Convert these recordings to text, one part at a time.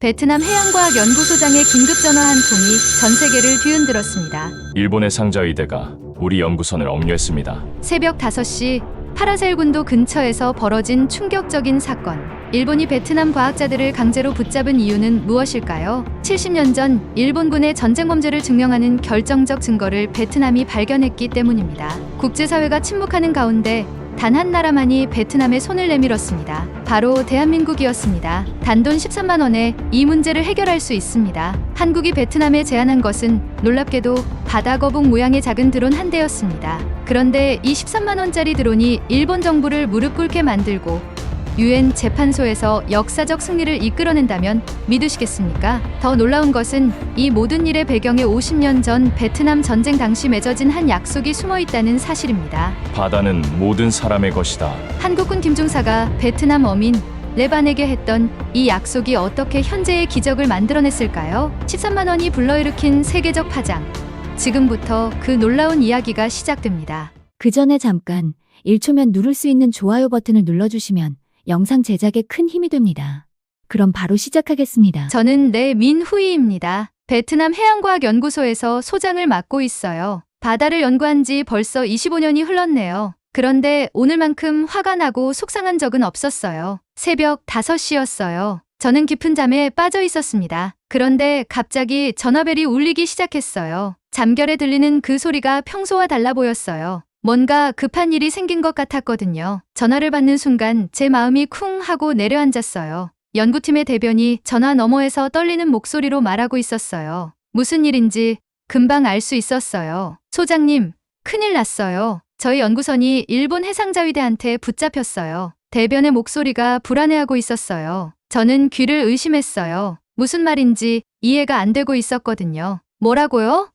베트남 해양과학연구소장의 긴급 전화 한 통이 전 세계를 뒤흔들었습니다. 일본의 상자의대가 우리 연구선을 억류했습니다. 새벽 5시 파라셀 군도 근처에서 벌어진 충격적인 사건. 일본이 베트남 과학자들을 강제로 붙잡은 이유는 무엇일까요? 70년 전 일본군의 전쟁 범죄를 증명하는 결정적 증거를 베트남이 발견했기 때문입니다. 국제사회가 침묵하는 가운데 단 한 나라만이 베트남에 손을 내밀었습니다. 바로 대한민국이었습니다. 단돈 13만 원에 이 문제를 해결할 수 있습니다. 한국이 베트남에 제안한 것은 놀랍게도 바다 거북 모양의 작은 드론 한 대였습니다. 그런데 이 13만 원짜리 드론이 일본 정부를 무릎 꿇게 만들고 UN 재판소에서 역사적 승리를 이끌어낸다면 믿으시겠습니까? 더 놀라운 것은 이 모든 일의 배경에 50년 전 베트남 전쟁 당시 맺어진 한 약속이 숨어 있다는 사실입니다. 바다는 모든 사람의 것이다. 한국군 김중사가 베트남 어민 레반에게 했던 이 약속이 어떻게 현재의 기적을 만들어냈을까요? 13만 원이 불러일으킨 세계적 파장. 지금부터 그 놀라운 이야기가 시작됩니다. 그 전에 잠깐 1초면 누를 수 있는 좋아요 버튼을 눌러주시면 영상 제작에 큰 힘이 됩니다. 그럼 바로 시작하겠습니다. 저는 민후이입니다. 베트남 해양과학연구소에서 소장을 맡고 있어요. 바다를 연구한 지 벌써 25년이 흘렀네요. 그런데 오늘만큼 화가 나고 속상한 적은 없었어요. 새벽 5시였어요. 저는 깊은 잠에 빠져 있었습니다. 그런데 갑자기 전화벨이 울리기 시작했어요. 잠결에 들리는 그 소리가 평소와 달라 보였어요. 뭔가 급한 일이 생긴 것 같았거든요. 전화를 받는 순간 제 마음이 쿵 하고 내려앉았어요. 연구팀의 대변이 전화 너머에서 떨리는 목소리로 말하고 있었어요. 무슨 일인지 금방 알 수 있었어요. 소장님, 큰일 났어요. 저희 연구선이 일본 해상자위대한테 붙잡혔어요. 대변의 목소리가 불안해하고 있었어요. 저는 귀를 의심했어요. 무슨 말인지 이해가 안 되고 있었거든요. 뭐라고요?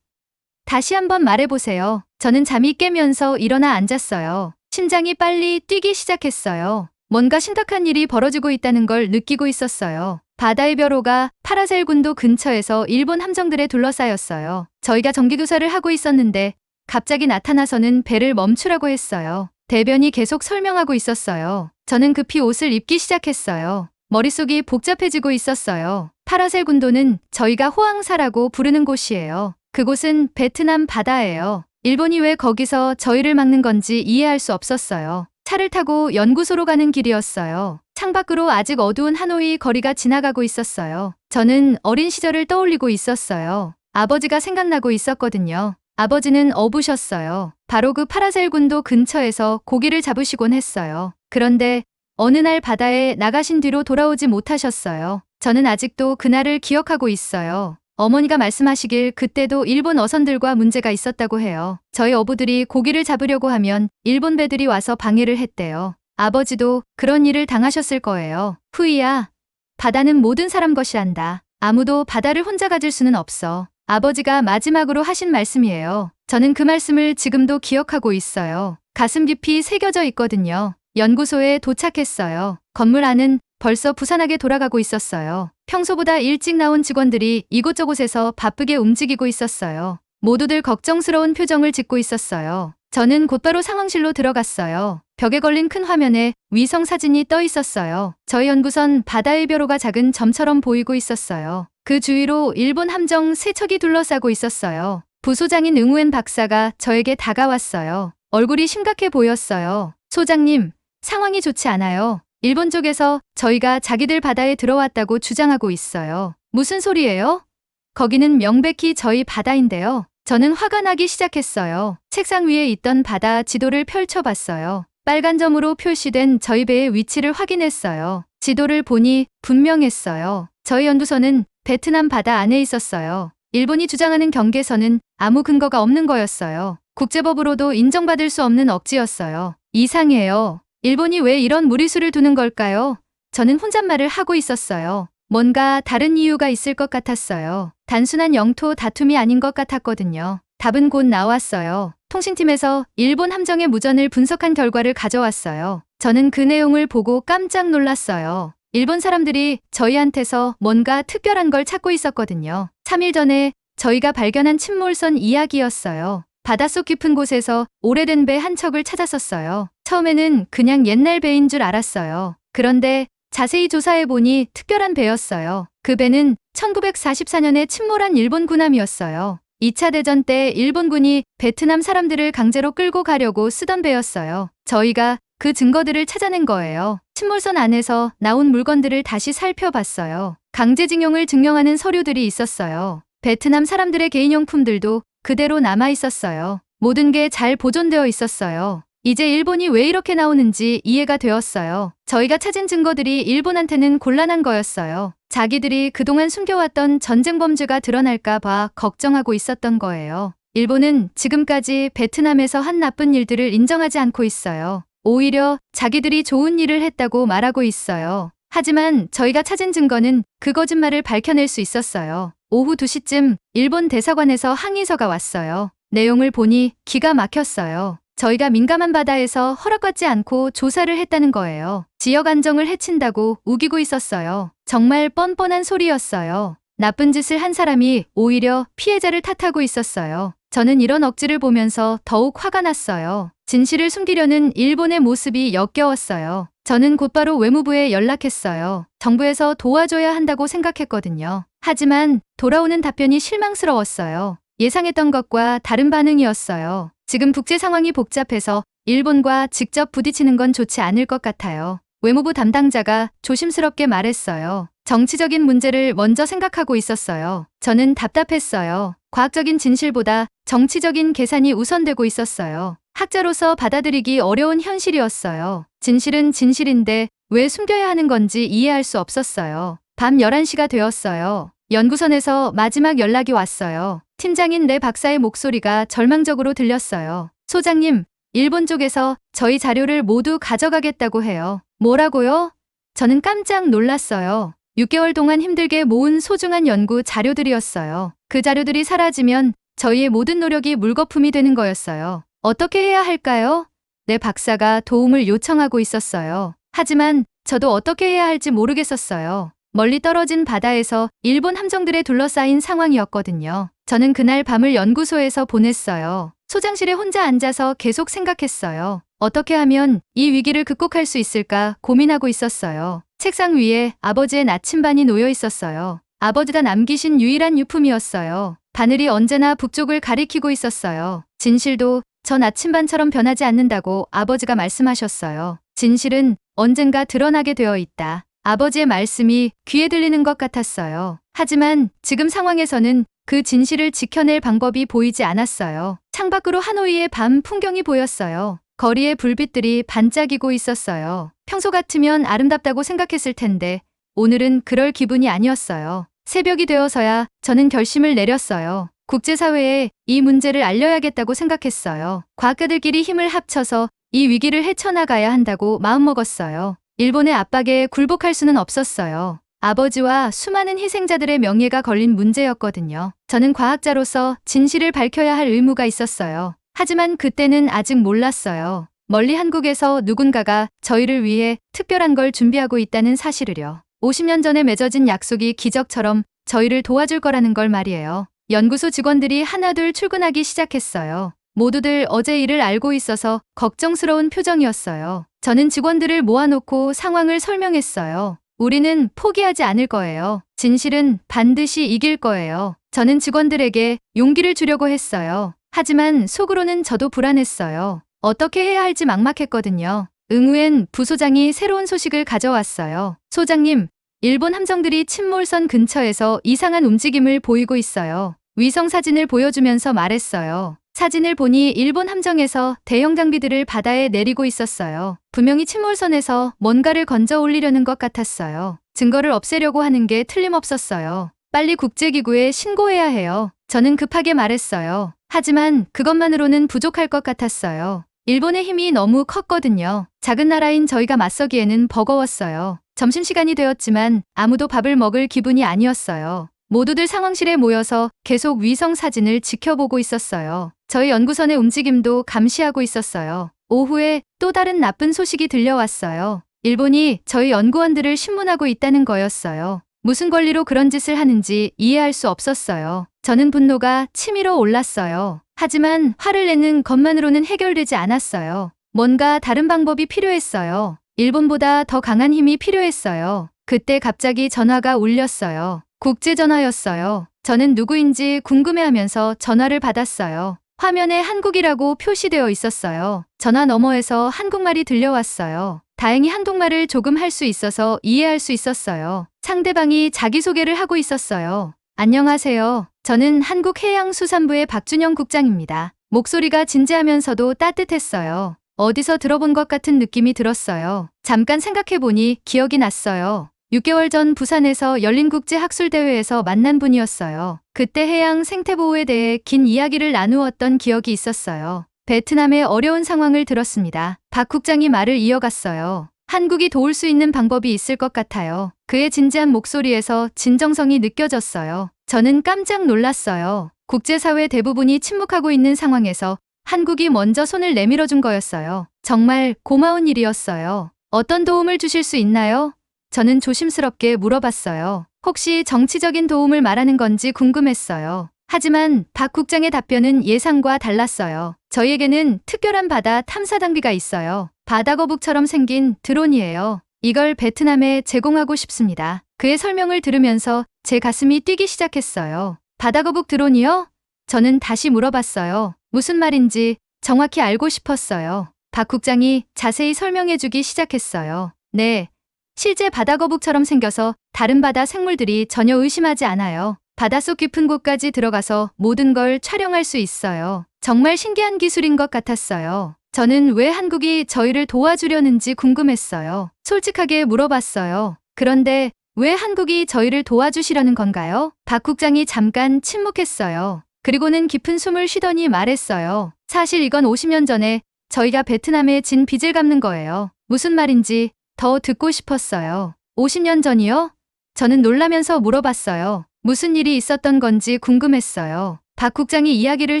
다시 한번 말해보세요. 저는 잠이 깨면서 일어나 앉았어요. 심장이 빨리 뛰기 시작했어요. 뭔가 심각한 일이 벌어지고 있다는 걸 느끼고 있었어요. 바다의 벼로가 파라셀 군도 근처에서 일본 함정들에 둘러싸였어요. 저희가 정기교사를 하고 있었는데 갑자기 나타나서는 배를 멈추라고 했어요. 대변이 계속 설명하고 있었어요. 저는 급히 옷을 입기 시작했어요. 머릿속이 복잡해지고 있었어요. 파라셀 군도는 저희가 호황사라고 부르는 곳이에요. 그곳은 베트남 바다예요. 일본이 왜 거기서 저희를 막는 건지 이해할 수 없었어요. 차를 타고 연구소로 가는 길이었어요. 창밖으로 아직 어두운 하노이 거리가 지나가고 있었어요. 저는 어린 시절을 떠올리고 있었어요. 아버지가 생각나고 있었거든요. 아버지는 어부셨어요. 바로 그 파라셀 군도 근처에서 고기를 잡으시곤 했어요. 그런데 어느 날 바다에 나가신 뒤로 돌아오지 못하셨어요. 저는 아직도 그날을 기억하고 있어요. 어머니가 말씀하시길 그때도 일본 어선들과 문제가 있었다고 해요. 저희 어부들이 고기를 잡으려고 하면 일본 배들이 와서 방해를 했대요. 아버지도 그런 일을 당하셨을 거예요. 후이야, 바다는 모든 사람 것이란다. 아무도 바다를 혼자 가질 수는 없어. 아버지가 마지막으로 하신 말씀이에요. 저는 그 말씀을 지금도 기억하고 있어요. 가슴 깊이 새겨져 있거든요. 연구소에 도착했어요. 건물 안은 벌써 부산하게 돌아가고 있었어요. 평소보다 일찍 나온 직원들이 이곳저곳에서 바쁘게 움직이고 있었어요. 모두들 걱정스러운 표정을 짓고 있었어요. 저는 곧바로 상황실로 들어갔어요. 벽에 걸린 큰 화면에 위성 사진이 떠 있었어요. 저희 연구선 바다의 벼로가 작은 점처럼 보이고 있었어요. 그 주위로 일본 함정 3척이 둘러싸고 있었어요. 부소장인 응우엔 박사가 저에게 다가왔어요. 얼굴이 심각해 보였어요. 소장님, 상황이 좋지 않아요. 일본 쪽에서 저희가 자기들 바다에 들어왔다고 주장하고 있어요. 무슨 소리예요? 거기는 명백히 저희 바다인데요. 저는 화가 나기 시작했어요. 책상 위에 있던 바다 지도를 펼쳐봤어요. 빨간 점으로 표시된 저희 배의 위치를 확인했어요. 지도를 보니 분명했어요. 저희 연구선은 베트남 바다 안에 있었어요. 일본이 주장하는 경계선은 아무 근거가 없는 거였어요. 국제법으로도 인정받을 수 없는 억지였어요. 이상해요. 일본이 왜 이런 무리수를 두는 걸까요? 저는 혼잣말을 하고 있었어요. 뭔가 다른 이유가 있을 것 같았어요. 단순한 영토 다툼이 아닌 것 같았거든요. 답은 곧 나왔어요. 통신팀에서 일본 함정의 무전을 분석한 결과를 가져왔어요. 저는 그 내용을 보고 깜짝 놀랐어요. 일본 사람들이 저희한테서 뭔가 특별한 걸 찾고 있었거든요. 3일 전에 저희가 발견한 침몰선 이야기였어요. 바닷속 깊은 곳에서 오래된 배 한 척을 찾았었어요. 처음에는 그냥 옛날 배인 줄 알았어요. 그런데 자세히 조사해보니 특별한 배였어요. 그 배는 1944년에 침몰한 일본 군함이었어요. 2차 대전 때 일본군이 베트남 사람들을 강제로 끌고 가려고 쓰던 배였어요. 저희가 그 증거들을 찾아낸 거예요. 침몰선 안에서 나온 물건들을 다시 살펴봤어요. 강제징용을 증명하는 서류들이 있었어요. 베트남 사람들의 개인용품들도 그대로 남아 있었어요. 모든 게 잘 보존되어 있었어요. 이제 일본이 왜 이렇게 나오는지 이해가 되었어요. 저희가 찾은 증거들이 일본한테는 곤란한 거였어요. 자기들이 그동안 숨겨왔던 전쟁 범죄가 드러날까 봐 걱정하고 있었던 거예요. 일본은 지금까지 베트남에서 한 나쁜 일들을 인정하지 않고 있어요. 오히려 자기들이 좋은 일을 했다고 말하고 있어요. 하지만 저희가 찾은 증거는 그 거짓말을 밝혀낼 수 있었어요. 오후 2시쯤 일본 대사관에서 항의서가 왔어요. 내용을 보니 기가 막혔어요. 저희가 민감한 바다에서 허락받지 않고 조사를 했다는 거예요. 지역 안정을 해친다고 우기고 있었어요. 정말 뻔뻔한 소리였어요. 나쁜 짓을 한 사람이 오히려 피해자를 탓하고 있었어요. 저는 이런 억지를 보면서 더욱 화가 났어요. 진실을 숨기려는 일본의 모습이 역겨웠어요. 저는 곧바로 외무부에 연락했어요. 정부에서 도와줘야 한다고 생각했거든요. 하지만 돌아오는 답변이 실망스러웠어요. 예상했던 것과 다른 반응이었어요. 지금 국제 상황이 복잡해서 일본과 직접 부딪히는 건 좋지 않을 것 같아요. 외무부 담당자가 조심스럽게 말했어요. 정치적인 문제를 먼저 생각하고 있었어요. 저는 답답했어요. 과학적인 진실보다 정치적인 계산이 우선되고 있었어요. 학자로서 받아들이기 어려운 현실이었어요. 진실은 진실인데 왜 숨겨야 하는 건지 이해할 수 없었어요. 밤 11시가 되었어요. 연구선에서 마지막 연락이 왔어요. 팀장인 레 박사의 목소리가 절망적으로 들렸어요. 소장님, 일본 쪽에서 저희 자료를 모두 가져가겠다고 해요. 뭐라고요? 저는 깜짝 놀랐어요. 6개월 동안 힘들게 모은 소중한 연구 자료들이었어요. 그 자료들이 사라지면 저희의 모든 노력이 물거품이 되는 거였어요. 어떻게 해야 할까요? 레 박사가 도움을 요청하고 있었어요. 하지만 저도 어떻게 해야 할지 모르겠었어요. 멀리 떨어진 바다에서 일본 함정들에 둘러싸인 상황이었거든요. 저는 그날 밤을 연구소에서 보냈어요. 소장실에 혼자 앉아서 계속 생각했어요. 어떻게 하면 이 위기를 극복할 수 있을까 고민하고 있었어요. 책상 위에 아버지의 나침반이 놓여 있었어요. 아버지가 남기신 유일한 유품이었어요. 바늘이 언제나 북쪽을 가리키고 있었어요. 진실도 저 나침반처럼 변하지 않는다고 아버지가 말씀하셨어요. 진실은 언젠가 드러나게 되어 있다. 아버지의 말씀이 귀에 들리는 것 같았어요. 하지만 지금 상황에서는 그 진실을 지켜낼 방법이 보이지 않았어요. 창밖으로 하노이의 밤 풍경이 보였어요. 거리의 불빛들이 반짝이고 있었어요. 평소 같으면 아름답다고 생각했을 텐데 오늘은 그럴 기분이 아니었어요. 새벽이 되어서야 저는 결심을 내렸어요. 국제사회에 이 문제를 알려야겠다고 생각했어요. 과학가들끼리 힘을 합쳐서 이 위기를 헤쳐나가야 한다고 마음먹었어요. 일본의 압박에 굴복할 수는 없었어요. 아버지와 수많은 희생자들의 명예가 걸린 문제였거든요. 저는 과학자로서 진실을 밝혀야 할 의무가 있었어요. 하지만 그때는 아직 몰랐어요. 멀리 한국에서 누군가가 저희를 위해 특별한 걸 준비하고 있다는 사실을요. 50년 전에 맺어진 약속이 기적처럼 저희를 도와줄 거라는 걸 말이에요. 연구소 직원들이 하나둘 출근하기 시작했어요. 모두들 어제 일을 알고 있어서 걱정스러운 표정이었어요. 저는 직원들을 모아놓고 상황을 설명했어요. 우리는 포기하지 않을 거예요. 진실은 반드시 이길 거예요. 저는 직원들에게 용기를 주려고 했어요. 하지만 속으로는 저도 불안했어요. 어떻게 해야 할지 막막했거든요. 응우엔 부소장이 새로운 소식을 가져왔어요. 소장님, 일본 함정들이 침몰선 근처에서 이상한 움직임을 보이고 있어요. 위성 사진을 보여주면서 말했어요. 사진을 보니 일본 함정에서 대형 장비들을 바다에 내리고 있었어요. 분명히 침몰선에서 뭔가를 건져 올리려는 것 같았어요. 증거를 없애려고 하는 게 틀림없었어요. 빨리 국제기구에 신고해야 해요. 저는 급하게 말했어요. 하지만 그것만으로는 부족할 것 같았어요. 일본의 힘이 너무 컸거든요. 작은 나라인 저희가 맞서기에는 버거웠어요. 점심시간이 되었지만 아무도 밥을 먹을 기분이 아니었어요. 모두들 상황실에 모여서 계속 위성 사진을 지켜보고 있었어요. 저희 연구선의 움직임도 감시하고 있었어요. 오후에 또 다른 나쁜 소식이 들려왔어요. 일본이 저희 연구원들을 신문하고 있다는 거였어요. 무슨 권리로 그런 짓을 하는지 이해할 수 없었어요. 저는 분노가 치밀어 올랐어요. 하지만 화를 내는 것만으로는 해결되지 않았어요. 뭔가 다른 방법이 필요했어요. 일본보다 더 강한 힘이 필요했어요. 그때 갑자기 전화가 울렸어요. 국제전화였어요. 저는 누구인지 궁금해하면서 전화를 받았어요. 화면에 한국이라고 표시되어 있었어요. 전화 너머에서 한국말이 들려왔어요. 다행히 한국말을 조금 할 수 있어서 이해할 수 있었어요. 상대방이 자기소개를 하고 있었어요. 안녕하세요. 저는 한국해양수산부의 박준영 국장입니다. 목소리가 진지하면서도 따뜻했어요. 어디서 들어본 것 같은 느낌이 들었어요. 잠깐 생각해보니 기억이 났어요. 6개월 전 부산에서 열린 국제학술대회에서 만난 분이었어요. 그때 해양 생태보호에 대해 긴 이야기를 나누었던 기억이 있었어요. 베트남의 어려운 상황을 들었습니다. 박 국장이 말을 이어갔어요. 한국이 도울 수 있는 방법이 있을 것 같아요. 그의 진지한 목소리에서 진정성이 느껴졌어요. 저는 깜짝 놀랐어요. 국제사회 대부분이 침묵하고 있는 상황에서 한국이 먼저 손을 내밀어준 거였어요. 정말 고마운 일이었어요. 어떤 도움을 주실 수 있나요? 저는 조심스럽게 물어봤어요. 혹시 정치적인 도움을 말하는 건지 궁금했어요. 하지만 박 국장의 답변은 예상과 달랐어요. 저희에게는 특별한 바다 탐사 장비가 있어요. 바다거북처럼 생긴 드론이에요. 이걸 베트남에 제공하고 싶습니다. 그의 설명을 들으면서 제 가슴이 뛰기 시작했어요. 바다거북 드론이요? 저는 다시 물어봤어요. 무슨 말인지 정확히 알고 싶었어요. 박 국장이 자세히 설명해주기 시작했어요. 네. 실제 바다거북처럼 생겨서 다른 바다 생물들이 전혀 의심하지 않아요. 바닷속 깊은 곳까지 들어가서 모든 걸 촬영할 수 있어요. 정말 신기한 기술인 것 같았어요. 저는 왜 한국이 저희를 도와주려는지 궁금했어요. 솔직하게 물어봤어요. 그런데 왜 한국이 저희를 도와주시려는 건가요? 박 국장이 잠깐 침묵했어요. 그리고는 깊은 숨을 쉬더니 말했어요. 사실 이건 50년 전에 저희가 베트남에 진 빚을 갚는 거예요. 무슨 말인지 더 듣고 싶었어요. 50년 전이요? 저는 놀라면서 물어봤어요. 무슨 일이 있었던 건지 궁금했어요. 박 국장이 이야기를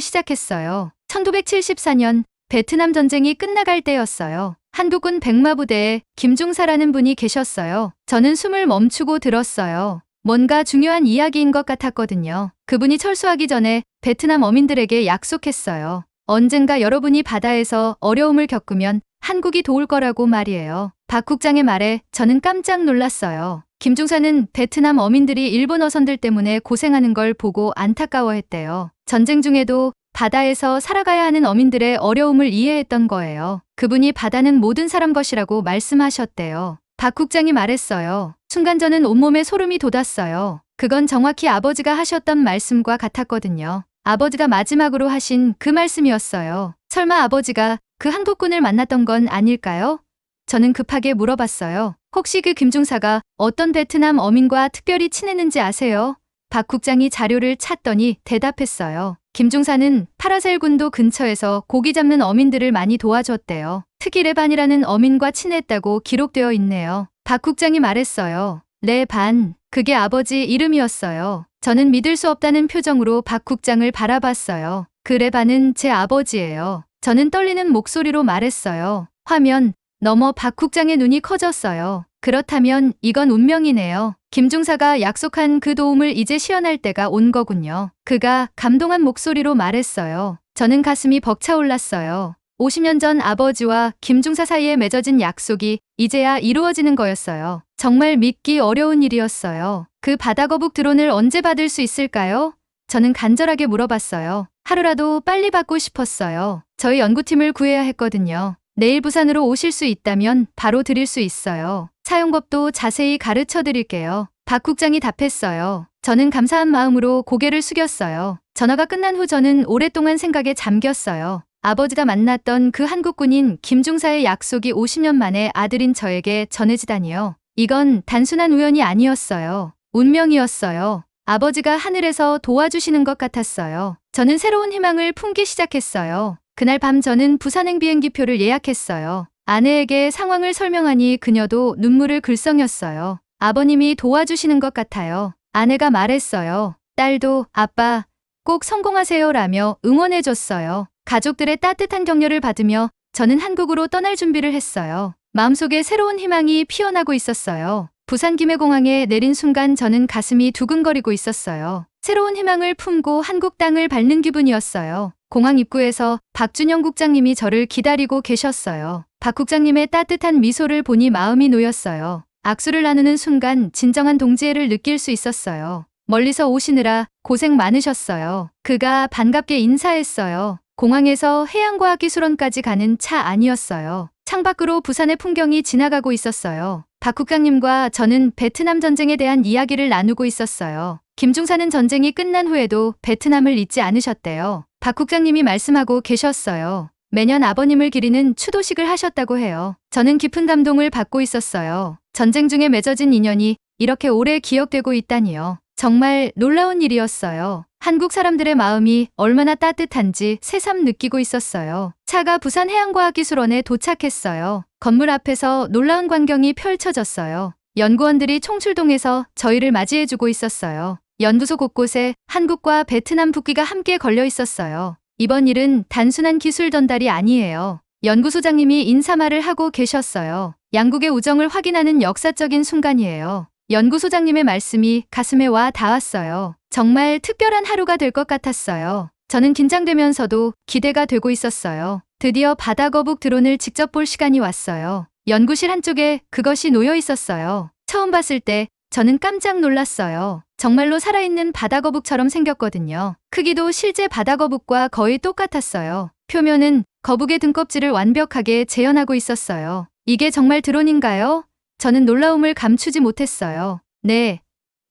시작했어요. 1974년 베트남 전쟁이 끝나갈 때였어요. 한국군 백마부대에 김중사라는 분이 계셨어요. 저는 숨을 멈추고 들었어요. 뭔가 중요한 이야기인 것 같았거든요. 그분이 철수하기 전에 베트남 어민들에게 약속했어요. 언젠가 여러분이 바다에서 어려움을 겪으면 한국이 도울 거라고 말이에요. 박 국장의 말에 저는 깜짝 놀랐어요. 김중사는 베트남 어민들이 일본 어선들 때문에 고생하는 걸 보고 안타까워했대요. 전쟁 중에도 바다에서 살아가야 하는 어민들의 어려움을 이해했던 거예요. 그분이 바다는 모든 사람 것이라고 말씀하셨대요. 박 국장이 말했어요. 순간 저는 온몸에 소름이 돋았어요. 그건 정확히 아버지가 하셨던 말씀과 같았거든요. 아버지가 마지막으로 하신 그 말씀이었어요. 설마 아버지가 그 한국군을 만났던 건 아닐까요? 저는 급하게 물어봤어요. 혹시 그 김중사가 어떤 베트남 어민과 특별히 친했는지 아세요? 박 국장이 자료를 찾더니 대답했어요. 김중사는 파라셀 군도 근처에서 고기 잡는 어민들을 많이 도와줬대요. 특히 레반이라는 어민과 친했다고 기록되어 있네요. 박 국장이 말했어요. 레반, 그게 아버지 이름이었어요. 저는 믿을 수 없다는 표정으로 박 국장을 바라봤어요. 그 레반은 제 아버지예요. 저는 떨리는 목소리로 말했어요. 화면 너머 박 국장의 눈이 커졌어요. 그렇다면 이건 운명이네요. 김중사가 약속한 그 도움을 이제 시연할 때가 온 거군요. 그가 감동한 목소리로 말했어요. 저는 가슴이 벅차올랐어요. 50년 전 아버지와 김중사 사이에 맺어진 약속이 이제야 이루어지는 거였어요. 정말 믿기 어려운 일이었어요. 그 바다거북 드론을 언제 받을 수 있을까요? 저는 간절하게 물어봤어요. 하루라도 빨리 받고 싶었어요. 저희 연구팀을 구해야 했거든요. 내일 부산으로 오실 수 있다면 바로 드릴 수 있어요. 사용법도 자세히 가르쳐 드릴게요. 박 국장이 답했어요. 저는 감사한 마음으로 고개를 숙였어요. 전화가 끝난 후 저는 오랫동안 생각에 잠겼어요. 아버지가 만났던 그 한국군인 김중사의 약속이 50년 만에 아들인 저에게 전해지다니요. 이건 단순한 우연이 아니었어요. 운명이었어요. 아버지가 하늘에서 도와주시는 것 같았어요. 저는 새로운 희망을 품기 시작했어요. 그날 밤 저는 부산행 비행기표를 예약했어요. 아내에게 상황을 설명하니 그녀도 눈물을 글썽였어요. 아버님이 도와주시는 것 같아요. 아내가 말했어요. 딸도 아빠 꼭 성공하세요라며 응원해줬어요. 가족들의 따뜻한 격려를 받으며 저는 한국으로 떠날 준비를 했어요. 마음속에 새로운 희망이 피어나고 있었어요. 부산 김해공항에 내린 순간 저는 가슴이 두근거리고 있었어요. 새로운 희망을 품고 한국 땅을 밟는 기분이었어요. 공항 입구에서 박준영 국장님이 저를 기다리고 계셨어요. 박 국장님의 따뜻한 미소를 보니 마음이 놓였어요. 악수를 나누는 순간 진정한 동지애를 느낄 수 있었어요. 멀리서 오시느라 고생 많으셨어요. 그가 반갑게 인사했어요. 공항에서 해양과학기술원까지 가는 차 안이었어요. 창밖으로 부산의 풍경이 지나가고 있었어요. 박 국장님과 저는 베트남 전쟁에 대한 이야기를 나누고 있었어요. 김중사는 전쟁이 끝난 후에도 베트남을 잊지 않으셨대요. 박 국장님이 말씀하고 계셨어요. 매년 아버님을 기리는 추도식을 하셨다고 해요. 저는 깊은 감동을 받고 있었어요. 전쟁 중에 맺어진 인연이 이렇게 오래 기억되고 있다니요. 정말 놀라운 일이었어요. 한국 사람들의 마음이 얼마나 따뜻한지 새삼 느끼고 있었어요. 차가 부산해양과학기술원에 도착했어요. 건물 앞에서 놀라운 광경이 펼쳐졌어요. 연구원들이 총출동해서 저희를 맞이해주고 있었어요. 연구소 곳곳에 한국과 베트남 국기가 함께 걸려 있었어요. 이번 일은 단순한 기술 전달이 아니에요. 연구소장님이 인사말을 하고 계셨어요. 양국의 우정을 확인하는 역사적인 순간이에요. 연구소장님의 말씀이 가슴에 와 닿았어요. 정말 특별한 하루가 될 것 같았어요. 저는 긴장되면서도 기대가 되고 있었어요. 드디어 바다거북 드론을 직접 볼 시간이 왔어요. 연구실 한쪽에 그것이 놓여 있었어요. 처음 봤을 때 저는 깜짝 놀랐어요. 정말로 살아있는 바다거북처럼 생겼거든요. 크기도 실제 바다거북과 거의 똑같았어요. 표면은 거북의 등껍질을 완벽하게 재현하고 있었어요. 이게 정말 드론인가요? 저는 놀라움을 감추지 못했어요. 네,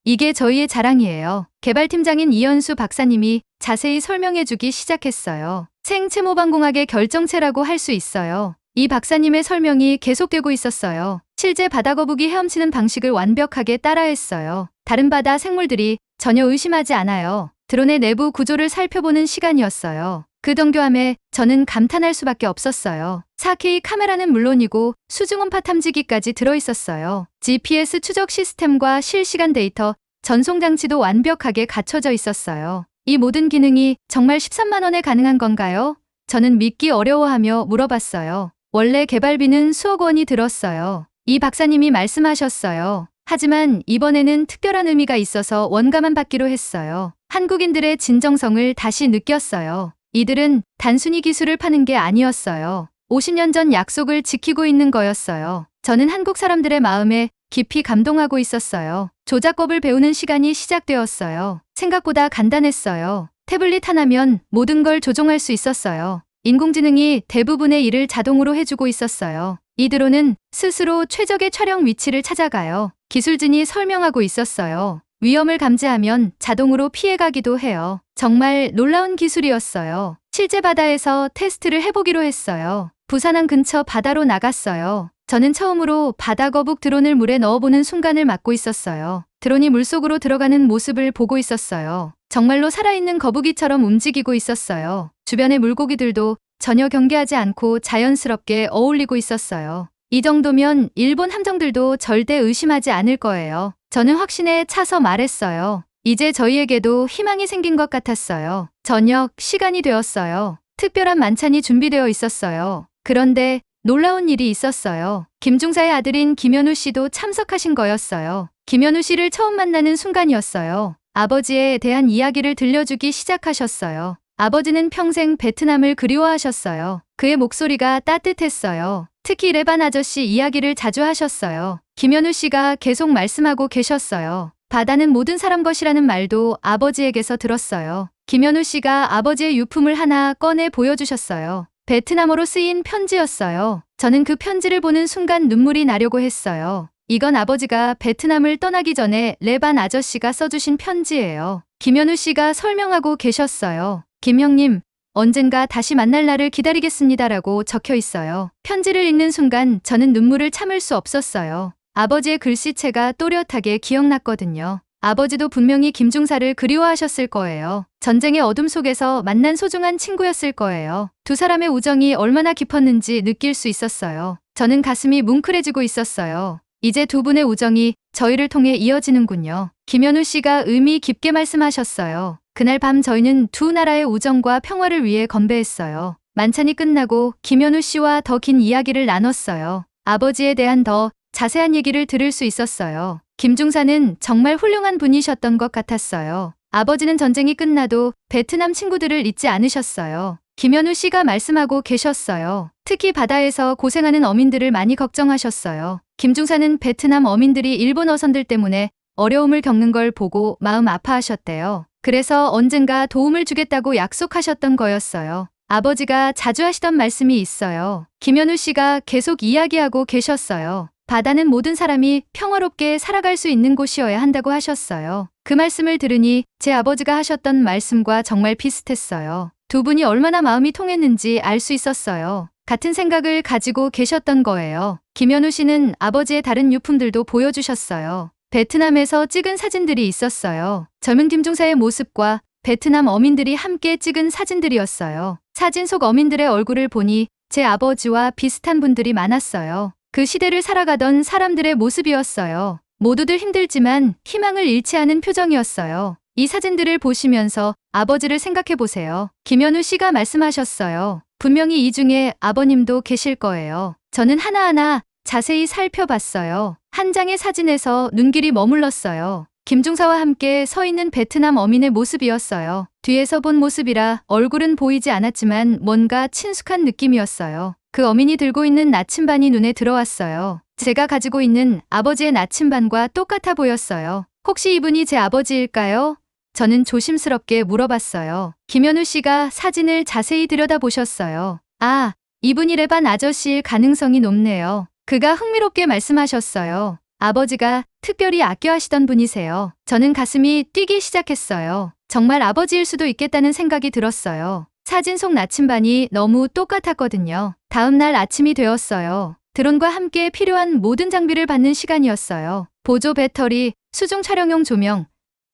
이게 저희의 자랑이에요. 개발팀장인 이현수 박사님이 자세히 설명해주기 시작했어요. 생체모방공학의 결정체라고 할 수 있어요. 이 박사님의 설명이 계속되고 있었어요. 실제 바다거북이 헤엄치는 방식을 완벽하게 따라했어요. 다른 바다 생물들이 전혀 의심하지 않아요. 드론의 내부 구조를 살펴보는 시간이었어요. 그 정교함에 저는 감탄할 수밖에 없었어요. 4K 카메라는 물론이고 수중음파 탐지기까지 들어있었어요. GPS 추적 시스템과 실시간 데이터, 전송장치도 완벽하게 갖춰져 있었어요. 이 모든 기능이 정말 13만 원에 가능한 건가요? 저는 믿기 어려워하며 물어봤어요. 원래 개발비는 수억 원이 들었어요. 이 박사님이 말씀하셨어요. 하지만 이번에는 특별한 의미가 있어서 원가만 받기로 했어요. 한국인들의 진정성을 다시 느꼈어요. 이들은 단순히 기술을 파는 게 아니었어요. 50년 전 약속을 지키고 있는 거였어요. 저는 한국 사람들의 마음에 깊이 감동하고 있었어요. 조작법을 배우는 시간이 시작되었어요. 생각보다 간단했어요. 태블릿 하나면 모든 걸 조종할 수 있었어요. 인공지능이 대부분의 일을 자동으로 해주고 있었어요. 이 드론은 스스로 최적의 촬영 위치를 찾아가요. 기술진이 설명하고 있었어요. 위험을 감지하면 자동으로 피해가기도 해요. 정말 놀라운 기술이었어요. 실제 바다에서 테스트를 해보기로 했어요. 부산항 근처 바다로 나갔어요. 저는 처음으로 바다거북 드론을 물에 넣어보는 순간을 맞고 있었어요. 드론이 물속으로 들어가는 모습을 보고 있었어요. 정말로 살아있는 거북이처럼 움직이고 있었어요. 주변의 물고기들도 전혀 경계하지 않고 자연스럽게 어울리고 있었어요. 이 정도면 일본 함정들도 절대 의심하지 않을 거예요. 저는 확신에 차서 말했어요. 이제 저희에게도 희망이 생긴 것 같았어요. 저녁 시간이 되었어요. 특별한 만찬이 준비되어 있었어요. 그런데 놀라운 일이 있었어요. 김중사의 아들인 김현우 씨도 참석하신 거였어요. 김현우 씨를 처음 만나는 순간이었어요. 아버지에 대한 이야기를 들려주기 시작하셨어요. 아버지는 평생 베트남을 그리워하셨어요. 그의 목소리가 따뜻했어요. 특히 레반 아저씨 이야기를 자주 하셨어요. 김현우 씨가 계속 말씀하고 계셨어요. 바다는 모든 사람 것이라는 말도 아버지에게서 들었어요. 김현우 씨가 아버지의 유품을 하나 꺼내 보여주셨어요. 베트남어로 쓰인 편지였어요. 저는 그 편지를 보는 순간 눈물이 나려고 했어요. 이건 아버지가 베트남을 떠나기 전에 레반 아저씨가 써주신 편지예요. 김현우 씨가 설명하고 계셨어요. 김 형님, 언젠가 다시 만날 날을 기다리겠습니다라고 적혀 있어요. 편지를 읽는 순간 저는 눈물을 참을 수 없었어요. 아버지의 글씨체가 또렷하게 기억났거든요. 아버지도 분명히 김중사를 그리워하셨을 거예요. 전쟁의 어둠 속에서 만난 소중한 친구였을 거예요. 두 사람의 우정이 얼마나 깊었는지 느낄 수 있었어요. 저는 가슴이 뭉클해지고 있었어요. 이제 두 분의 우정이 저희를 통해 이어지는군요. 김현우 씨가 의미 깊게 말씀하셨어요. 그날 밤 저희는 두 나라의 우정과 평화를 위해 건배했어요. 만찬이 끝나고 김현우 씨와 더 긴 이야기를 나눴어요. 아버지에 대한 더 자세한 얘기를 들을 수 있었어요. 김중사는 정말 훌륭한 분이셨던 것 같았어요. 아버지는 전쟁이 끝나도 베트남 친구들을 잊지 않으셨어요. 김현우 씨가 말씀하고 계셨어요. 특히 바다에서 고생하는 어민들을 많이 걱정하셨어요. 김중사는 베트남 어민들이 일본 어선들 때문에 어려움을 겪는 걸 보고 마음 아파하셨대요. 그래서 언젠가 도움을 주겠다고 약속하셨던 거였어요. 아버지가 자주 하시던 말씀이 있어요. 김현우 씨가 계속 이야기하고 계셨어요. 바다는 모든 사람이 평화롭게 살아갈 수 있는 곳이어야 한다고 하셨어요. 그 말씀을 들으니 제 아버지가 하셨던 말씀과 정말 비슷했어요. 두 분이 얼마나 마음이 통했는지 알 수 있었어요. 같은 생각을 가지고 계셨던 거예요. 김현우 씨는 아버지의 다른 유품들도 보여주셨어요. 베트남에서 찍은 사진들이 있었어요. 젊은 김중사의 모습과 베트남 어민들이 함께 찍은 사진들이었어요. 사진 속 어민들의 얼굴을 보니 제 아버지와 비슷한 분들이 많았어요. 그 시대를 살아가던 사람들의 모습이었어요. 모두들 힘들지만 희망을 잃지 않은 표정이었어요. 이 사진들을 보시면서 아버지를 생각해 보세요. 김현우 씨가 말씀하셨어요. 분명히 이 중에 아버님도 계실 거예요. 저는 하나하나 자세히 살펴봤어요. 한 장의 사진에서 눈길이 머물렀어요. 김중사와 함께 서 있는 베트남 어민의 모습이었어요. 뒤에서 본 모습이라 얼굴은 보이지 않았지만 뭔가 친숙한 느낌이었어요. 그 어민이 들고 있는 나침반이 눈에 들어왔어요. 제가 가지고 있는 아버지의 나침반과 똑같아 보였어요. 혹시 이분이 제 아버지일까요? 저는 조심스럽게 물어봤어요. 김현우 씨가 사진을 자세히 들여다보셨어요. 아, 이분이래반 아저씨일 가능성이 높네요. 그가 흥미롭게 말씀하셨어요. 아버지가 특별히 아껴하시던 분이세요. 저는 가슴이 뛰기 시작했어요. 정말 아버지일 수도 있겠다는 생각이 들었어요. 사진 속 나침반이 너무 똑같았거든요. 다음 날 아침이 되었어요. 드론과 함께 필요한 모든 장비를 받는 시간이었어요. 보조 배터리, 수중 촬영용 조명,